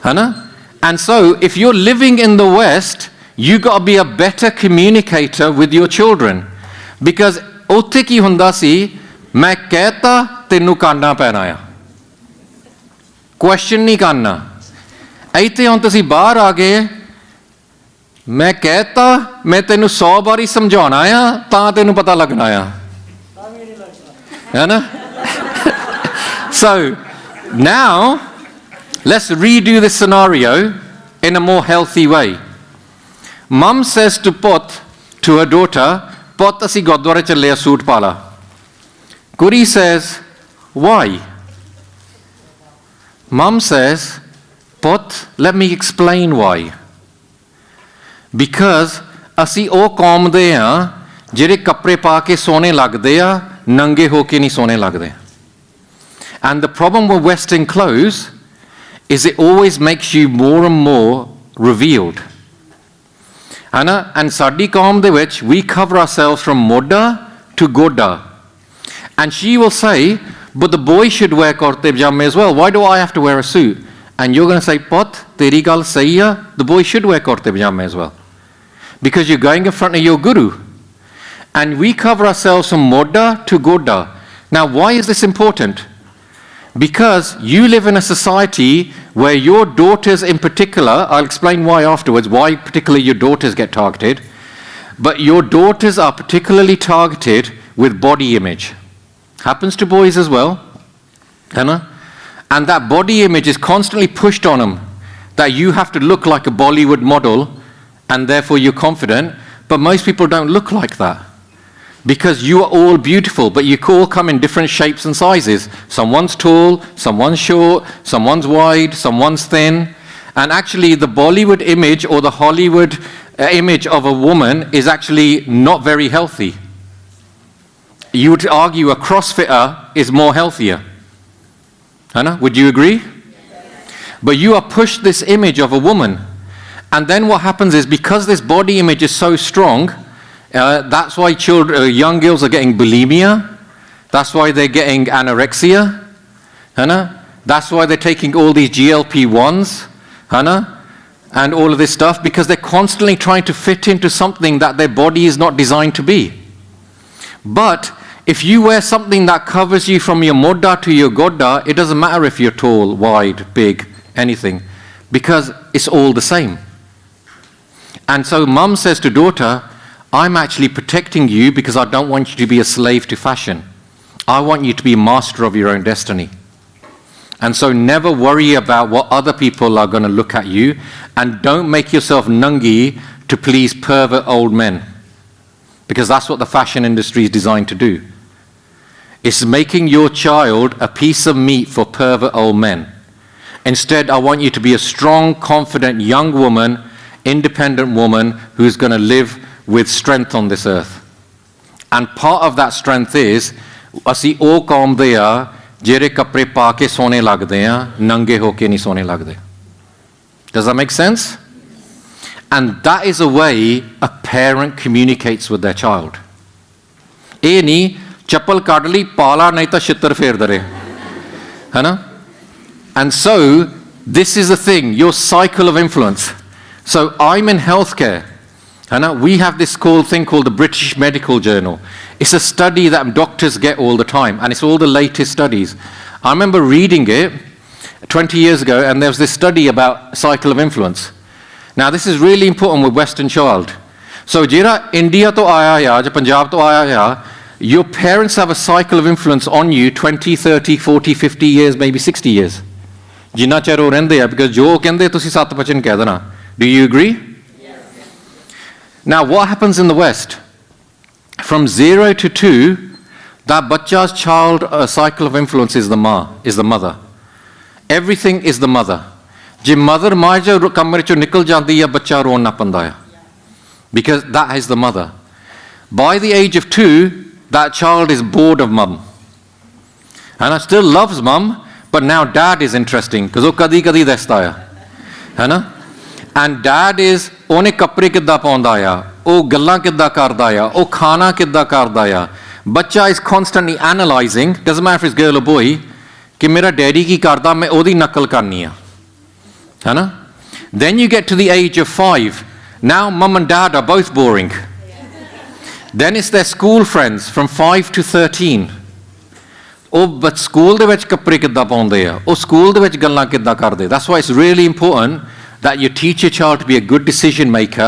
And so if you're living in the West, you got to be a better communicator with your children. Because ਉੱਥੇ ਕੀ ਹੁੰਦਾ ਸੀ, ਮੈਂ ਕਹਿਤਾ ਤੈਨੂੰ ਕਰਨਾ ਪੈਣਾ ਆ, question ਨਹੀਂ ਕਰਨਾ. ਇੱਥੇ ਹੁਣ ਤੁਸੀਂ ਬਾਹਰ ਆ ਗਏ, ਮੈਂ ਕਹਿਤਾ ਮੈਂ ਤੈਨੂੰ 100 ਵਾਰੀ ਸਮਝਾਉਣਾ ਆ ਤਾਂ ਤੈਨੂੰ ਪਤਾ ਲੱਗਣਾ ਆ, ਹੈ ਨਾ? So now let's redo this scenario in a more healthy way. Mum says to to her daughter, ਪੁੱਤ ਅਸੀਂ ਗੁਰਦੁਆਰੇ ਚੱਲੇ ਆ, ਸੂਟ ਪਾ ਲਾ. Kuri says, why? Mum says, ਪੁੱਤ, let me explain why. Because ਅਸੀਂ ਉਹ ਕੌਮ ਦੇ ਆ ਜਿਹੜੇ ਕੱਪੜੇ ਪਾ ਕੇ ਸੋਹਣੇ ਲੱਗਦੇ ਆ, ਨੰਗੇ ਹੋ ਕੇ ਨਹੀਂ ਸੋਹਣੇ ਲੱਗਦੇ. And the problem with Western clothes is it always makes you more and more revealed. And ਸਾਡੀ ਕੌਮ ਦੇ ਵਿੱਚ, we cover ourselves from ਮੋਢਾ to ਗੋਡਾ. And she will say, but the boy should wear kurte pajame as well. Why do I have to wear a suit? And you're going to say, ਪੁੱਤ ਤੇਰੀ ਗੱਲ ਸਹੀ ਆ, the boy should wear kurte pajame as well. Because you're going in front of your guru. And we cover ourselves from moda to goda. Now, why is this important? Because you live in a society where your daughters in particular, I'll explain why afterwards, why particularly your daughters get targeted, but your daughters are particularly targeted with body image. Happens to boys as well. And that body image is constantly pushed on them, that you have to look like a Bollywood model and therefore you're confident. But most people don't look like that, because you are all beautiful, but you all come in different shapes and sizes. Someone's tall, someone's short, someone's wide, someone's thin. And actually the Bollywood image or the Hollywood image of a woman is actually not very healthy. You would argue a CrossFitter is more healthier. Would you agree? But you are pushed this image of a woman. And then what happens is, because this body image is so strong, that's why young girls are getting bulimia. That's why they're getting anorexia. That's why they're taking all these GLP-1s. And all of this stuff, because they're constantly trying to fit into something that their body is not designed to be. But if you wear something that covers you from your modda to your godda, it doesn't matter if you're tall, wide, big, anything, because it's all the same. And so mum says to daughter, I'm actually protecting you because I don't want you to be a slave to fashion. I want you to be master of your own destiny. And so never worry about what other people are going to look at you, and don't make yourself nungi to please pervert old men, because that's what the fashion industry is designed to do. It's making your child a piece of meat for pervert old men. Instead, I want you to be a strong, confident young woman, independent woman who's going to live with strength on this earth. And part of that strength is, ਅਸੀਂ ਉਹ ਕੌਮ ਦੇ ਆ ਜਿਹੜੇ ਕੱਪੜੇ ਪਾ ਕੇ ਸੋਹਣੇ ਲੱਗਦੇ ਆ, ਨੰਗੇ ਹੋ ਕੇ ਨਹੀਂ ਸੋਹਣੇ ਲੱਗਦੇ. Does that make sense? And that is a way a parent communicates with their child. ਇਹ ਨਹੀਂ ਚੱਪਲ ਕੱਢ ਲਈ ਪਾਲਾ ਨਹੀਂ ਤਾਂ ਛਿੱਤਰ ਫੇਰਦੇ ਰਹੇ. And so this is the thing, your cycle of influence. So I'm in healthcare. We have this thing called the British Medical Journal. It's a study that doctors get all the time, and it's all the latest studies. I remember reading it 20 years ago, and there was this study about cycle of influence. Now this is really important with Western child. So jira India to aaya ya, ja Punjab to aaya ya, your parents have a cycle of influence on you 20, 30, 40, 50 years, maybe 60 years. Jinna chir oh rehndे uh, because jo kehndे tusi sat bachan keh dena. Do you agree? Now, what happens in the West? From 0 to 2, that bachcha's child cycle of influence is the mother. Everything is the mother. Je mother maa jo kamre chon nikal jandi hai, bachcha roon na panda hai. Because that is the mother. By the age of 2, that child is bored of mum. And I still loves mum, but now dad is interesting, because oh kadi kadi desta hai. And dad is ਉਹਨੇ ਕੱਪੜੇ ਕਿੱਦਾਂ ਪਾਉਂਦਾ ਆ, ਉਹ ਗੱਲਾਂ ਕਿੱਦਾਂ ਕਰਦਾ ਆ, ਉਹ ਖਾਣਾ ਕਿੱਦਾਂ ਕਰਦਾ ਆ. ਬੱਚਾ is constantly analyzing, doesn't matter if it's girl or boy, ਕਿ ਮੇਰਾ ਡੈਡੀ ਕੀ ਕਰਦਾ, ਮੈਂ ਉਹਦੀ ਨਕਲ ਕਰਨੀ ਆ. Then you get to the age of 5. Now mum and dad are both boring. Then it's their school friends from 5 to 13. ਉਹ school ਦੇ ਵਿੱਚ ਕੱਪੜੇ ਕਿੱਦਾਂ ਪਾਉਂਦੇ ਆ, ਉਹ ਸਕੂਲ ਦੇ ਵਿੱਚ ਗੱਲਾਂ ਕਿੱਦਾਂ ਕਰਦੇ. That's why it's really important that you teach your child to be a good decision maker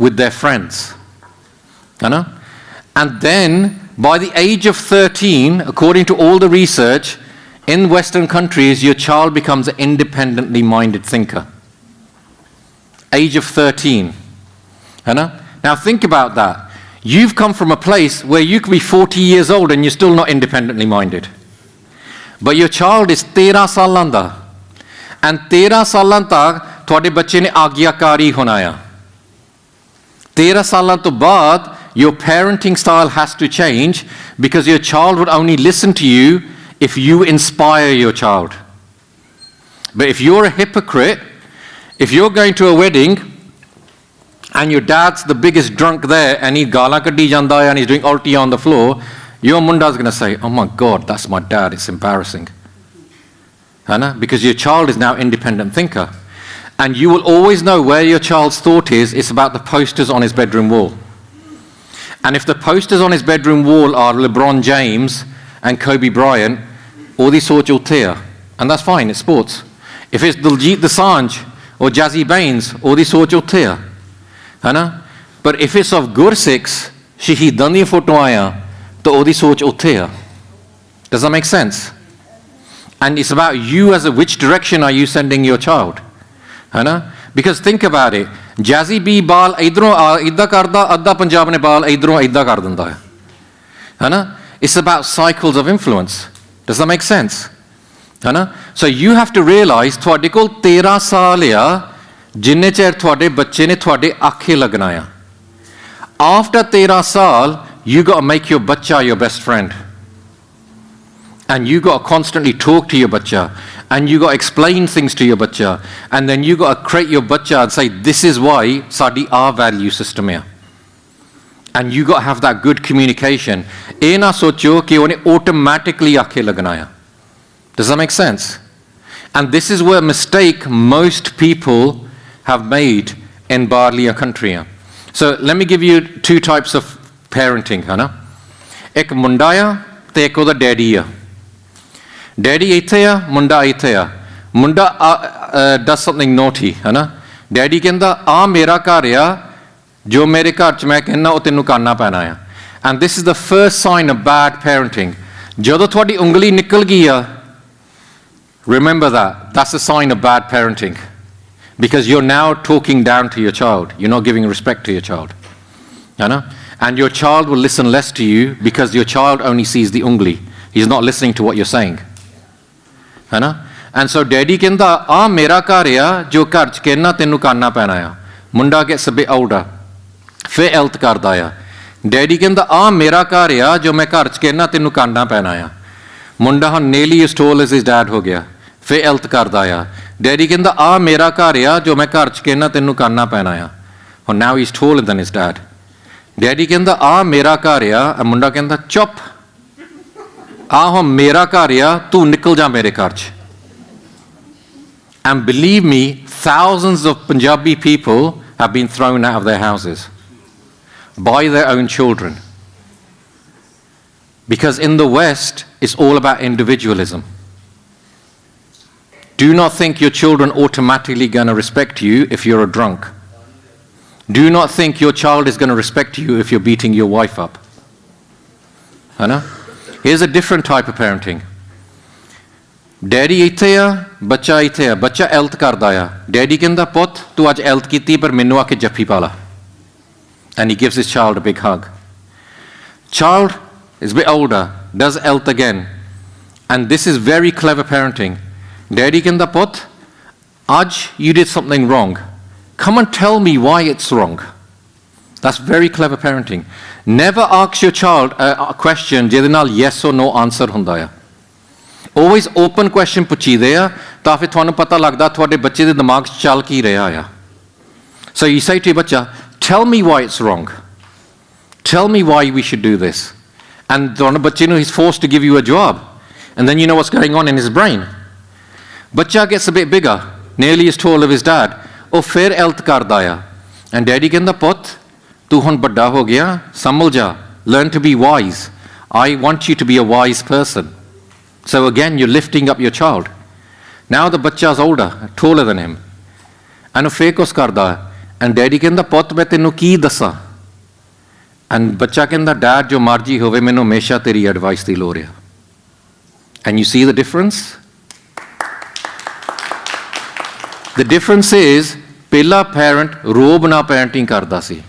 with their friends. And then, by the age of 13, according to all the research, in Western countries, your child becomes an independently minded thinker. Age of 13. Now think about that. You've come from a place where you could be 40 years old and you're still not independently minded. But your child is 13 ਸਾਲਾਂ ਦਾ. And 13 ਸਾਲਾਂ ਤੱਕ ਤੁਹਾਡੇ ਬੱਚੇ ਨੇ ਆਗਿਆਕਾਰੀ ਹੋਣਾ ਆ. 13 ਸਾਲਾਂ ਤੋਂ ਬਾਅਦ your parenting style has to change, because your child would only listen to you if you inspire your child. But if you're a hypocrite, if you're going to a wedding and your dad's the biggest drunk there and he's gala kaddi janda and he's doing ulti on the floor, your munda's going to say, oh my God, that's my dad, it's embarrassing. Because your child is now independent thinker. And you will always know where your child's thought is. It's about the posters on his bedroom wall. And if the posters on his bedroom wall are LeBron James and Kobe Bryant, all these sorts you'll tear. And that's fine, it's sports. If it's Diljit Dosanjh or Jazzy Baines, all these sorts you'll tear. But if it's of Gursikhs, Shaheedan ਦੀਆਂ ਫੋਟੋਆਂ ਆ, ਤਾਂ ਉਹਦੀ ਸੋਚ ਉੱਥੇ ਆ. Does that make sense? And it's about you as a which direction are you sending your child? है ना? Because think about it. Jazzy B ਬਾਲ ਇਧਰੋਂ ਇੱਦਾਂ ਕਰਦਾ, ਅੱਧਾ ਪੰਜਾਬ ਨੇ ਬਾਲ ਇਧਰੋਂ ਇੱਦਾਂ ਕਰ ਦਿੰਦਾ ਹੈ ਨਾ? It's about cycles of influence. Does that make sense? है ना? So you have to realize ਤੁਹਾਡੇ ਕੋਲ 13 ਸਾਲ ਆ ਜਿੰਨੇ ਚਿਰ ਤੁਹਾਡੇ ਬੱਚੇ ਨੇ ਤੁਹਾਡੇ ਆਖੇ ਲੱਗਣਾ ਆ. After 13 ਸਾਲ you got to make your ਬੱਚਾ your best friend. And you got to constantly talk to your bacha, and you got to explain things to your bacha, and then you got to create your bacha and say, this is why sadi our value system here. And you got to have that good communication. Eh na socho ki ohne automatically aakhe lagna hai. Does that make sense? And this is where mistake most people have made in Barliya country. So let me give you two types of parenting, hai na? Ek munda ya te ek oda daddy ya. Daddy ਇੱਥੇ ਆ, ਮੁੰਡਾ ਇੱਥੇ ਆ. ਮੁੰਡਾ does something naughty, ਹੈ ਨਾ? Daddy ਕਹਿੰਦਾ ਆ ਮੇਰਾ ਘਰ ਆ, ਜੋ ਮੇਰੇ ਘਰ 'ਚ ਮੈਂ ਕਹਿੰਦਾ ਉਹ ਤੈਨੂੰ ਕਰਨਾ ਪੈਣਾ ਆ. And this is the first sign of bad parenting. ਜਦੋਂ ਤੁਹਾਡੀ ਉਂਗਲੀ ਨਿਕਲ ਗਈ ਆ, remember that. That's a sign of bad parenting. Because you're now talking down to your child. You're not giving respect to your child. ਹੈ ਨਾ? And your child will listen less to you because your child only sees the ungli. He's not listening to what you're saying. है ना? And so daddy ਕਹਿੰਦਾ ਆ ਮੇਰਾ ਘਰ ਆ ਜੋ ਘਰ 'ਚ ਕਹਿਣਾ ਤੈਨੂੰ ਕਰਨਾ ਪੈਣਾ ਆ. ਮੁੰਡਾ gets a bit older. ਫਿਰ ਐਲਤ ਕਰਦਾ ਆ. ਡੈਡੀ ਕਹਿੰਦਾ ਆ ਮੇਰਾ ਘਰ ਆ ਜੋ ਮੈਂ ਘਰ 'ਚ ਕਹਿਣਾ ਤੈਨੂੰ ਕਰਨਾ ਪੈਣਾ ਆ. ਮੁੰਡਾ ਹੁਣ nearly as tall as his dad ਹੋ ਗਿਆ. ਫਿਰ ਐਲਤ ਕਰਦਾ ਆ. ਡੈਡੀ ਕਹਿੰਦਾ ਆ ਮੇਰਾ ਘਰ ਆ ਜੋ ਮੈਂ ਘਰ 'ਚ ਕਹਿਣਾ ਤੈਨੂੰ ਕਰਨਾ ਪੈਣਾ ਆ. ਹੁਣ now he's taller than his dad. Daddy ਕਹਿੰਦਾ ਆ ਮੇਰਾ ਘਰ ਆ. ਮੁੰਡਾ ਕਹਿੰਦਾ ਚੁੱਪ. ਆਹ ਮੇਰਾ ਘਰ ਆ, ਤੂੰ ਨਿਕਲ ਜਾ ਮੇਰੇ ਘਰ 'ਚ. And believe me, thousands of Punjabi people have been thrown out of their houses by their own children. Because in the West, it's all about individualism. Do not think your children automatically going to respect you if you're a drunk. Do not think your child is going to respect you if you're beating your wife up. I know? Here's a different type of parenting. Daddy ਇੱਥੇ ਆ, ਬੱਚਾ ਇੱਥੇ ਆ. ਬੱਚਾ ਐਲਤ ਕਰਦਾ ਆ. Daddy ਕਹਿੰਦਾ ਪੁੱਤ ਤੂੰ ਅੱਜ ਐਲਤ ਕੀਤੀ ਪਰ ਮੈਨੂੰ ਆ ਕੇ ਜੱਫੀ ਪਾ ਲਾ. And he gives his child a big hug. Child is a bit older, does ẹਲਤ again. And this is very clever parenting. Daddy ਕਹਿੰਦਾ ਪੁੱਤ ਅੱਜ you did something wrong. Come and tell me why it's wrong. That's very clever parenting. Never ask your child a question ਜਿਹਦੇ ਨਾਲ yes or no answer ਹੁੰਦਾ ਆ. Always open question ਪੁੱਛੀਦੇ ਆ ਤਾਂ ਫਿਰ ਤੁਹਾਨੂੰ ਪਤਾ ਲੱਗਦਾ ਤੁਹਾਡੇ ਬੱਚੇ ਦੇ ਦਿਮਾਗ 'ਚ ਚੱਲ ਕੀ ਰਿਹਾ ਆ. So you say to your ਬੱਚਾ, tell me why it's wrong. Tell me why we should do this. And ਤੁਹਾਨੂੰ ਬੱਚੇ ਨੂੰ he's forced to give you a job. And then you know what's going on in his brain. ਬੱਚਾ gets a bit bigger, nearly as tall as his dad. ਉਹ ਫਿਰ ਐਲਤ ਕਰਦਾ ਆ. And daddy ਕਹਿੰਦਾ ਪੁੱਤ ਤੂੰ ਹੁਣ ਵੱਡਾ ਹੋ ਗਿਆ, ਸੰਭਲ ਜਾ. Learn to be wise. I want you to be a wise person. So again, you're lifting up your child. Now the ਬੱਚਾ's older, taller than him. And ਉਹ ਫੇਰ ਕੁਛ ਕਰਦਾ. And daddy ਕਹਿੰਦਾ ਪੁੱਤ ਮੈਂ ਤੈਨੂੰ ਕੀ ਦੱਸਾਂ. And ਬੱਚਾ ਕਹਿੰਦਾ ਡੈਡ ਜੋ ਮਰਜ਼ੀ ਹੋਵੇ ਮੈਨੂੰ ਹਮੇਸ਼ਾ ਤੇਰੀ ਐਡਵਾਈਸ ਦੀ ਲੋੜ ਆ. And you see the difference? The difference is ਪਹਿਲਾ parent ਰੋਬ ਨਾਲ parenting ਕਰਦਾ ਸੀ.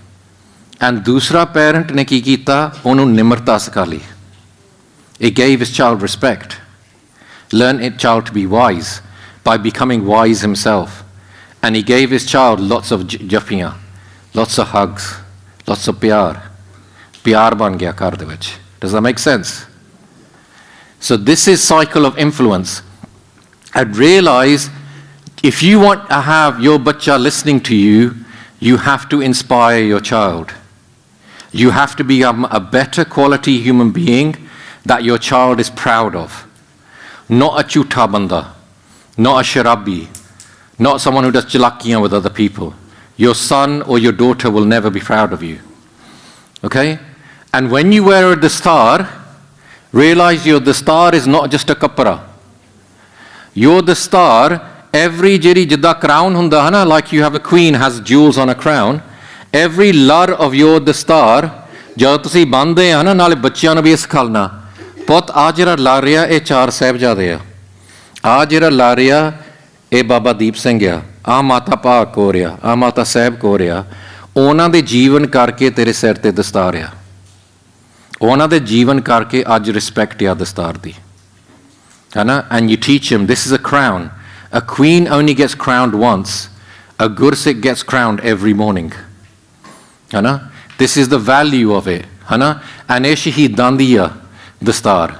And ਦੂਸਰਾ parent ਨੇ ਕੀ ਕੀਤਾ ਉਹਨੂੰ ਨਿਮਰਤਾ ਸਿਖਾ ਲਈ. It gave his child respect. Learn its child to be wise by becoming wise himself. And he gave his child lots of jaffiyan, lots of hugs, lots of pyar. Pyar ban gaya ghar de vich. Does that make sense? So this is cycle of influence. And realize if you want to have your bacha listening to you, you have to inspire your child. You have to become a better quality human being that your child is proud of. Not a chuta banda, not a sharabi, not someone who does chalakiyan with other people. Your son or your daughter will never be proud of you. Okay? And when you wear the star, realize the star is not just a kapara. You're the star. Every jiri jidda crown hunda hai na, like you have a queen has jewels on a crown. Every lar of the star ਜਦੋਂ ਤੁਸੀਂ ਬੰਨਦੇ ਆ ਨਾ, ਨਾਲੇ ਬੱਚਿਆਂ ਨੂੰ ਵੀ ਇਹ ਸਿਖਾਲਣਾ, ਪੁੱਤ ਆ ਜਿਹੜਾ ਲਾ ਰਿਹਾ ਇਹ 4 ਸਾਹਿਬਜ਼ਾਦੇ ਆ ਜਿਹੜਾ ਲਾ ਰਿਹਾ ਇਹ ਬਾਬਾ ਦੀਪ ਸਿੰਘ ਆ ਮਾਤਾ ਭਾਗ ਕੌਰ ਆ ਮਾਤਾ ਸਾਹਿਬ ਕੌਰ ਆ, ਉਹਨਾਂ ਦੇ ਜੀਵਨ ਕਰਕੇ ਤੇਰੇ ਸਿਰ ਤੇ ਦਸਤਾਰ ਆ, ਉਹਨਾਂ ਦੇ ਜੀਵਨ ਕਰਕੇ ਅੱਜ ਰਿਸਪੈਕਟ ਆ ਦਸਤਾਰ ਦੀ, ਹੈ ਨਾ। And you teach him this is a crown, a queen only gets crowned once, a Gursikh gets crowned every morning, ਹੈ ਨਾ। This is the value of it, ਹੈ ਨਾ। ਐਂਡ ਇਹ ਸ਼ਹੀਦਾਂ ਦੀ ਆ ਦਸਤਾਰ,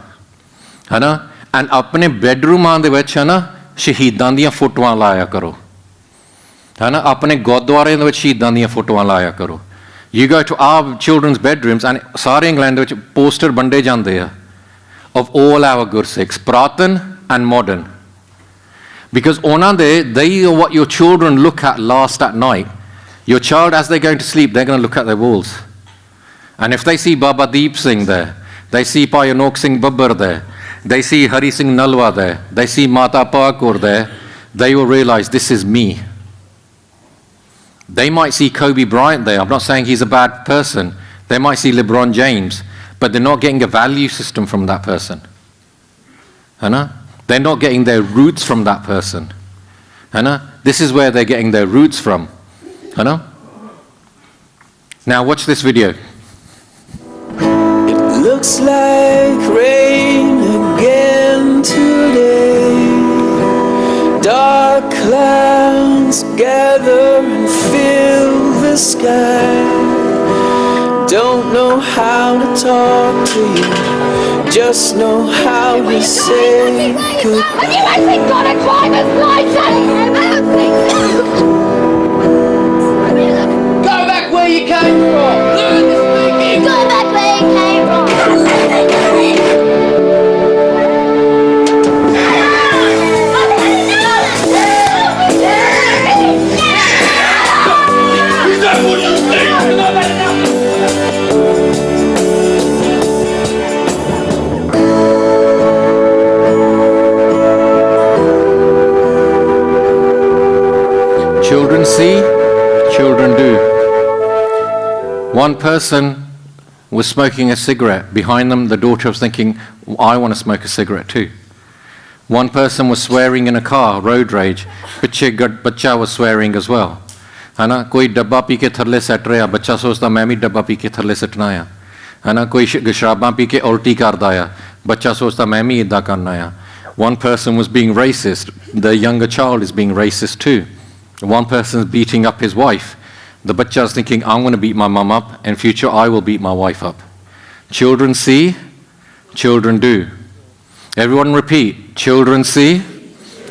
ਹੈ ਨਾ। ਐਂਡ ਆਪਣੇ ਬੈਡਰੂਮਾਂ ਦੇ ਵਿੱਚ, ਹੈ ਨਾ, ਸ਼ਹੀਦਾਂ ਦੀਆਂ ਫੋਟੋਆਂ ਲਾਇਆ ਕਰੋ, ਹੈ ਨਾ। ਆਪਣੇ ਗੁਰਦੁਆਰਿਆਂ ਦੇ ਵਿੱਚ ਸ਼ਹੀਦਾਂ ਦੀਆਂ ਫੋਟੋਆਂ ਲਾਇਆ ਕਰੋ। You go to our children's bedrooms and ਸਾਰੇ ਇੰਗਲੈਂਡ ਦੇ ਵਿੱਚ ਪੋਸਟਰ ਵੰਡੇ ਜਾਂਦੇ ਆ of all our Gursikhs, Puratan and modern. Because they are what your children look at last at night. Your child, as they're going to sleep, they're going to look at their walls. And if they see Baba Deep Singh there, they see Bhai Jagjit Singh Zorawar there, they see Hari Singh Nalwa there, they see Mata Pakur there, they will realize this is me. They might see Kobe Bryant there. I'm not saying he's a bad person. They might see LeBron James, but they're not getting a value system from that person. They're not getting their roots from that person. This is where they're getting their roots from. Now watch this video. It looks like rain again today. Dark clouds gather and fill the sky. Don't know how to talk to you, just know how to say goodbye. Have you actually got a driver's license? Go back where you came from. Learn to speak English. Go back where you came from. Is that what you think? Children see, children do. One person was smoking a cigarette. Behind them, the daughter was thinking, I want to smoke a cigarette too. One person was swearing in a car, road rage. Bacha was swearing as well. है ना, कोई डब्बा P के थरले सट रहा, बच्चा सोचता मैं भी डब्बा पी के थरले सटना है ना। कोई शराबां पी के उल्टी करदा आ, बच्चा सोचता मैं भी इदा करना आ। One person was being racist. The younger child is being racist too. One person is beating up his wife. The bachcha is thinking, I'm going to beat my mum up. In future, I will beat my wife up. Children see, children do. Everyone repeat. Children see,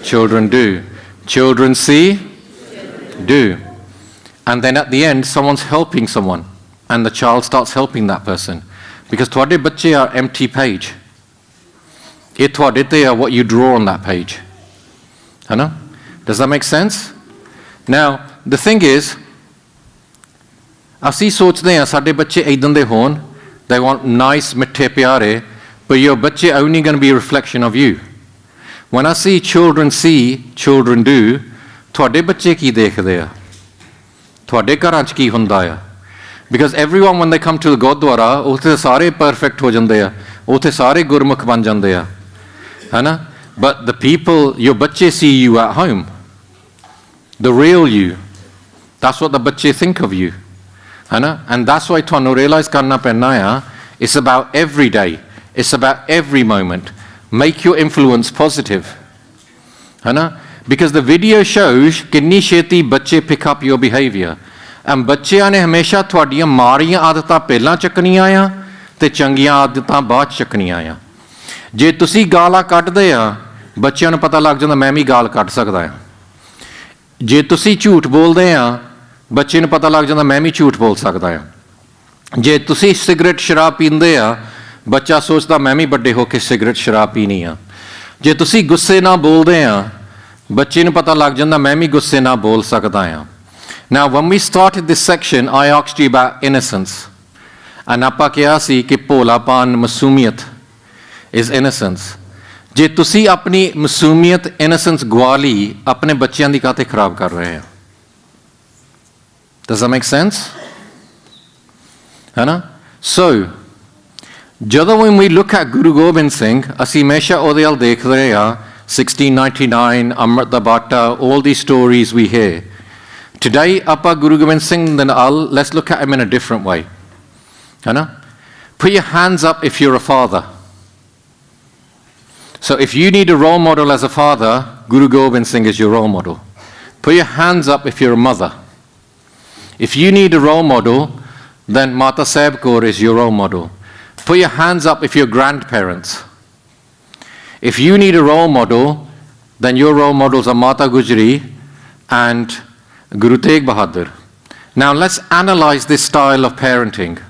children do. Children see, do. And then at the end, someone's helping someone. And the child starts helping that person. Because ਤੁਹਾਡੇ ਬੱਚੇ are empty page. ਇਹ ਤੁਹਾਡੇ ਤੇ are what you draw on that page. ਹੈ ਨਾ? Does that make sense? Now, the thing is, ਅਸੀਂ ਸੋਚਦੇ ਹਾਂ ਸਾਡੇ ਬੱਚੇ ਇਦਾਂ ਦੇ ਹੋਣ, they want nice, ਮਿੱਠੇ ਪਿਆਰੇ, but your ਬੱਚੇ only going to be a reflection of you. When I see, children do, ਤੁਹਾਡੇ ਬੱਚੇ ਕੀ ਦੇਖਦੇ ਆ? ਤੁਹਾਡੇ ਘਰਾਂ 'ਚ ਕੀ ਹੁੰਦਾ ਆ? Because everyone, when they come to the Gurdwara, ਉੱਥੇ ਸਾਰੇ perfect ਹੋ ਜਾਂਦੇ ਆ, ਉੱਥੇ ਸਾਰੇ ਗੁਰਮੁਖ ਬਣ ਜਾਂਦੇ ਆ, ਹੈ ਨਾ? But the people, your ਬੱਚੇ see you at home. The real you. That's what the ਬੱਚੇ think of you. है ना? And that's why ਤੁਹਾਨੂੰ realize ਕਰਨਾ ਪੈਣਾ ਆ, it's about every day. It's about every moment. Make your influence positive. है ना? Because the video shows ਕਿੰਨੀ ਛੇਤੀ ਬੱਚੇ pick up your behavior. And ਬੱਚਿਆਂ ਨੇ ਹਮੇਸ਼ਾ ਤੁਹਾਡੀਆਂ ਮਾੜੀਆਂ ਆਦਤਾਂ ਪਹਿਲਾਂ ਚੱਕਣੀਆਂ ਆ ਤੇ ਚੰਗੀਆਂ ਆਦਤਾਂ ਬਾਅਦ ਚੱਕਣੀਆਂ ਆ। ਜੇ ਤੁਸੀਂ ਗਾਲਾਂ ਕੱਢਦੇ ਆ, ਬੱਚਿਆਂ ਨੂੰ ਪਤਾ ਲੱਗ ਜਾਂਦਾ ਮੈਂ ਵੀ ਗਾਲ ਕੱਢ ਸਕਦਾ ਆ। ਜੇ ਤੁਸੀਂ ਝੂਠ ਬੋਲਦੇ ਆ, ਬੱਚੇ ਨੂੰ ਪਤਾ ਲੱਗ ਜਾਂਦਾ ਮੈਂ ਵੀ ਝੂਠ ਬੋਲ ਸਕਦਾ ਆ। ਜੇ ਤੁਸੀਂ ਸਿਗਰਟ ਸ਼ਰਾਬ ਪੀਂਦੇ ਆ, ਬੱਚਾ ਸੋਚਦਾ ਮੈਂ ਵੀ ਵੱਡੇ ਹੋ ਕੇ ਸਿਗਰਟ ਸ਼ਰਾਬ ਪੀਣੀ ਆ। ਜੇ ਤੁਸੀਂ ਗੁੱਸੇ ਨਾਲ ਬੋਲਦੇ ਆ, ਬੱਚੇ ਨੂੰ ਪਤਾ ਲੱਗ ਜਾਂਦਾ ਮੈਂ ਵੀ ਗੁੱਸੇ ਨਾਲ ਬੋਲ ਸਕਦਾ ਆ। Now, when we started this section, I asked you about innocence. And ਆਪਾਂ ਕਿਹਾ ਸੀ ਕਿ ਭੋਲਾਪਨ, ਮਾਸੂਮੀਅਤ is innocence. ਜੇ ਤੁਸੀਂ ਆਪਣੀ ਮਾਸੂਮੀਅਤ, innocence ਗਵਾ ਲਈ, ਆਪਣੇ ਬੱਚਿਆਂ ਦੀ ਕਾਹਤੇ ਖਰਾਬ ਕਰ ਰਹੇ ਆ? Does that make sense? है ना? So, ਜਦੋਂ when we look at Guru Gobind Singh, ਅਸੀਂ ਹਮੇਸ਼ਾ ਉਹਦੇ ਵੱਲ ਦੇਖ ਰਹੇ ਹਾਂ 1699, Amrit da Bhatta, all these stories we hear. Today, ਆਪਾਂ Guru Gobind Singh ਦੇ ਨਾਲ, let's look at him in a different way. Put your hands up if you're a father. So if you need a role model as a father, Guru Gobind Singh is your role model. Put your hands up if you're a mother. If you need a role model, then Mata Sahib Kaur is your role model. Put your hands up if you're grandparents. If you need a role model, then your role models are Mata Gujri and Guru Tegh Bahadur. Now let's analyze this style of parenting.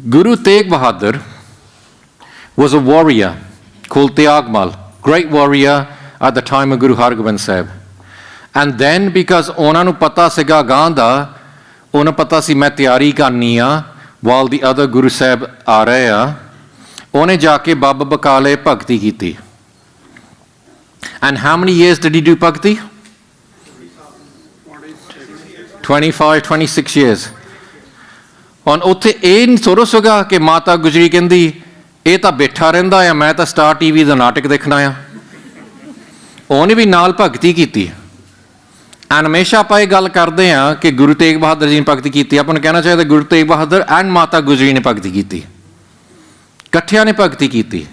Guru Tegh Bahadur was a warrior called Tyagmal, great warrior at the time of Guru Hargobind Sahib. And then because ਉਹਨਾਂ ਨੂੰ ਪਤਾ ਸੀਗਾ ਗਾਂ ਦਾ, ਉਹਨਾਂ ਪਤਾ ਸੀ ਮੈਂ ਤਿਆਰੀ ਕਰਨੀ ਆ while the other Guru Sahib ਆ ਰਹੇ ਆ, ਉਹਨੇ ਜਾ ਕੇ ਬਾਬਾ ਬਕਾਲੇ ਭਗਤੀ ਕੀਤੀ. And how many years did he do bhakti? 25, 26 years. ਹੁਣ ਉੱਥੇ ਇਹ ਨਹੀਂ ਸੋਚੋ ਸੀਗਾ ਕਿ ਮਾਤਾ ਗੁਜਰੀ ਕਹਿੰਦੀ ਇਹ ਤਾਂ ਬੈਠਾ ਰਹਿੰਦਾ ਆ, ਮੈਂ ਤਾਂ ਸਟਾਰ ਟੀਵੀ ਦਾ ਨਾਟਕ ਦੇਖਣਾ ਆ. ਉਹਨੇ ਵੀ ਨਾਲ ਭਗਤੀ ਕੀਤੀ. ਐਂਡ ਹਮੇਸ਼ਾ ਆਪਾਂ ਇਹ ਗੱਲ ਕਰਦੇ ਹਾਂ ਕਿ ਗੁਰੂ ਤੇਗ ਬਹਾਦਰ ਜੀ ਨੇ ਭਗਤੀ ਕੀਤੀ. ਆਪਾਂ ਨੂੰ ਕਹਿਣਾ ਚਾਹੀਦਾ ਗੁਰੂ ਤੇਗ ਬਹਾਦਰ ਐਂਡ ਮਾਤਾ ਗੁਜਰੀ ਨੇ ਭਗਤੀ ਕੀਤੀ, ਇਕੱਠਿਆਂ ਨੇ ਭਗਤੀ ਕੀਤੀ.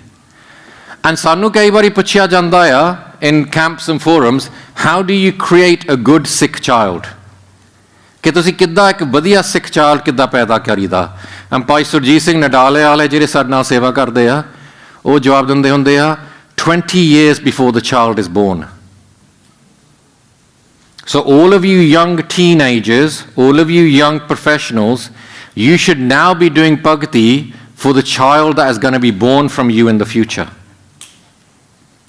ਐਂਡ ਸਾਨੂੰ ਕਈ ਵਾਰੀ ਪੁੱਛਿਆ ਜਾਂਦਾ ਆ in camps and forums, how do you create a good Sikh child? ਕਿ ਤੁਸੀਂ ਕਿੱਦਾਂ ਇੱਕ ਵਧੀਆ ਸਿੱਖ ਚਾਈਲਡ ਕਿੱਦਾਂ ਪੈਦਾ ਕਰੀਦਾ. ਭਾਈ ਸੁਰਜੀਤ ਸਿੰਘ ਨਡਾਲੇ ਵਾਲੇ ਜਿਹੜੇ ਸਾਡੇ ਨਾਲ ਸੇਵਾ ਕਰਦੇ ਆ, ਉਹ ਜਵਾਬ ਦਿੰਦੇ ਹੁੰਦੇ ਆ 20 years before the child is born. So all of you young teenagers, all of you young professionals, you should now be doing bhakti for the child that is going to be born from you in the future.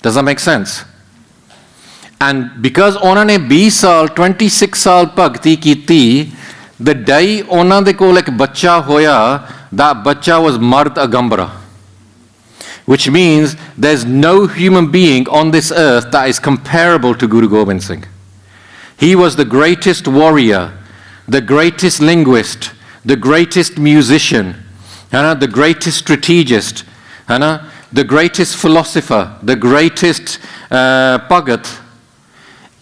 Does that make sense? And because ਉਹਨਾਂ ਨੇ 20 ਸਾਲ 26 ਸਾਲ ਭਗਤੀ ਕੀਤੀ, the day ਉਹਨਾਂ ਦੇ ਕੋਲ ਇੱਕ ਬੱਚਾ ਹੋਇਆ, that ਬੱਚਾ was ਮਰਦ ਅਗੰਬਰਾ, which means there's no human being on this earth that is comparable to Guru Gobind Singh. He was the greatest warrior, the greatest linguist, the greatest musician, the greatest strategist, the greatest philosopher, the greatest Bhagat.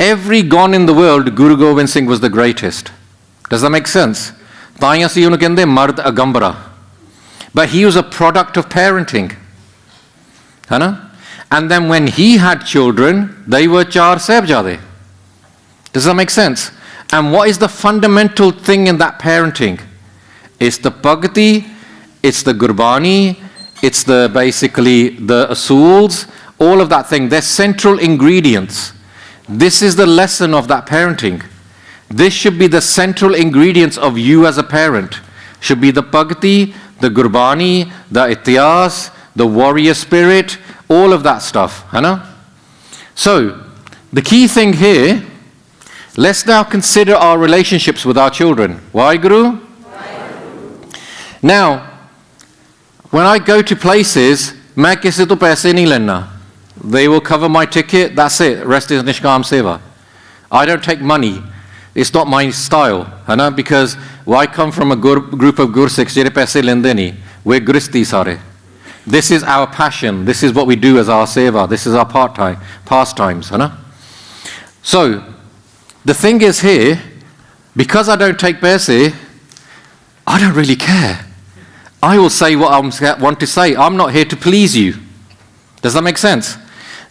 Every gone in the world, Guru Gobind Singh was the greatest. Does that make sense? ਤਾਂ ਹੀ ਅਸੀਂ ਉਹਨੂੰ ਕਹਿੰਦੇ ਮਰਦ ਅਗੰਬਰਾ. But he was a product of parenting. And then when he had children, they were ਚਾਰ ਸਾਹਿਬਜ਼ਾਦੇ. Does that make sense? And what is the fundamental thing in that parenting? It's the bhakti, it's the gurbani, it's the basically the asuls, all of that thing. They're central ingredients. This is the lesson of that parenting. This should be the central ingredients of you as a parent. Should be the bhakti, the gurbani, the ityas, the warrior spirit, all of that stuff. So, the key thing here, let's now consider our relationships with our children. Why, Guru? Now, when I go to places, मैं किसी तो पैसे नहीं लेना. They will cover my ticket, that's it. Rest is Nishkam Seva. I don't take money. It's not my style. Because I come from a group of Gursikhs, jere paise lende nahi. We're Gristi sare. This is our passion. This is what we do as our seva. This is our pastimes. So, the thing is here, because I don't take paise, I don't really care. I will say what I want to say. I'm not here to please you. Does that make sense?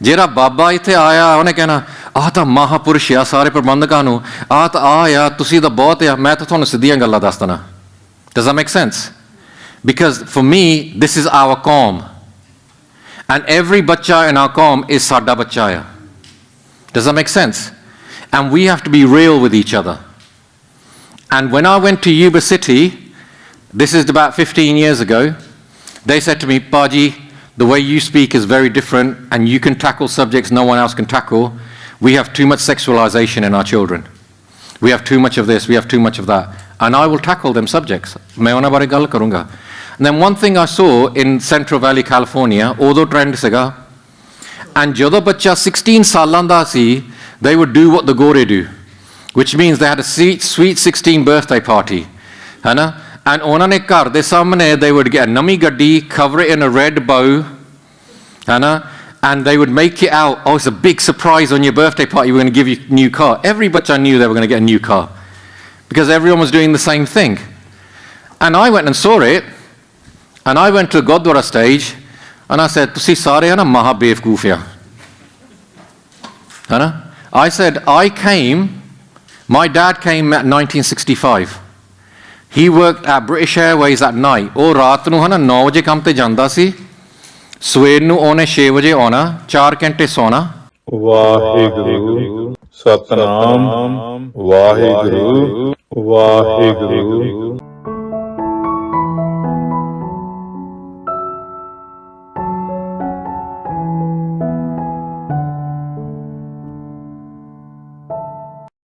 ਜਿਹੜਾ ਬਾਬਾ ਇੱਥੇ ਆਇਆ, ਉਹਨੇ ਕਹਿਣਾ ਆਹ ਤਾਂ ਮਹਾਪੁਰਸ਼ ਆ, ਸਾਰੇ ਪ੍ਰਬੰਧਕਾਂ ਨੂੰ ਆਹ ਤਾਂ ਆ, ਤੁਸੀਂ ਤਾਂ ਬਹੁਤ ਆ, ਮੈਂ ਤਾਂ ਤੁਹਾਨੂੰ ਸਿੱਧੀਆਂ ਗੱਲਾਂ ਦੱਸ ਦੇਣਾ. Does that make sense? Because for me, this is our qawm. And every ਬੱਚਾ in our qawm is ਸਾਡਾ ਬੱਚਾ ਆ. Does that make sense? And we have to be real with each other. And when I went to Yuba City, this is about 15 years ago, they said to me, Paji, the way you speak is very different and you can tackle subjects no one else can tackle. We have too much sexualization in our children. We have too much of this, we have too much of that. And I will tackle them subjects. मैं उन्हें बारे गल करूँगा. And then one thing I saw in Central Valley, California, उदो trend सीगा, and ਜਦੋਂ ਬੱਚਾ 16 ਸਾਲਾਂ ਦਾ ਸੀ, they would do what the Gore do, which means they had a sweet 16 birthday party. And ਉਹਨਾਂ ਨੇ ਘਰ ਦੇ ਸਾਹਮਣੇ they would get a ਨਵੀਂ ਗੱਡੀ, cover it in a red bow, hana, and they would make it out, oh, it's a big surprise on your birthday party, we're going to give you a new car. Every bachcha knew they were going to get a new car because everyone was doing the same thing. And I went and saw it, and I went to the Gurdwara stage, and I said, "Tusi sare na maha bevkoof ya." I said, my dad came at 1965. He worked at British Airways at night. Oh, raat nu 9 ਵਜੇ ਕੰਮ ਤੇ ਜਾਂਦਾ ਸੀ, ਸਵੇਰ ਨੂੰ ਉਹਨੇ 6 ਵਜੇ ਆਉਣਾ, 4 ਘੰਟੇ ਸੌਣਾ। ਵਾਹਿਗੁਰੂ ਸਤਨਾਮ ਵਾਹਿਗੁਰੂ ਵਾਹਿਗੁਰੂ।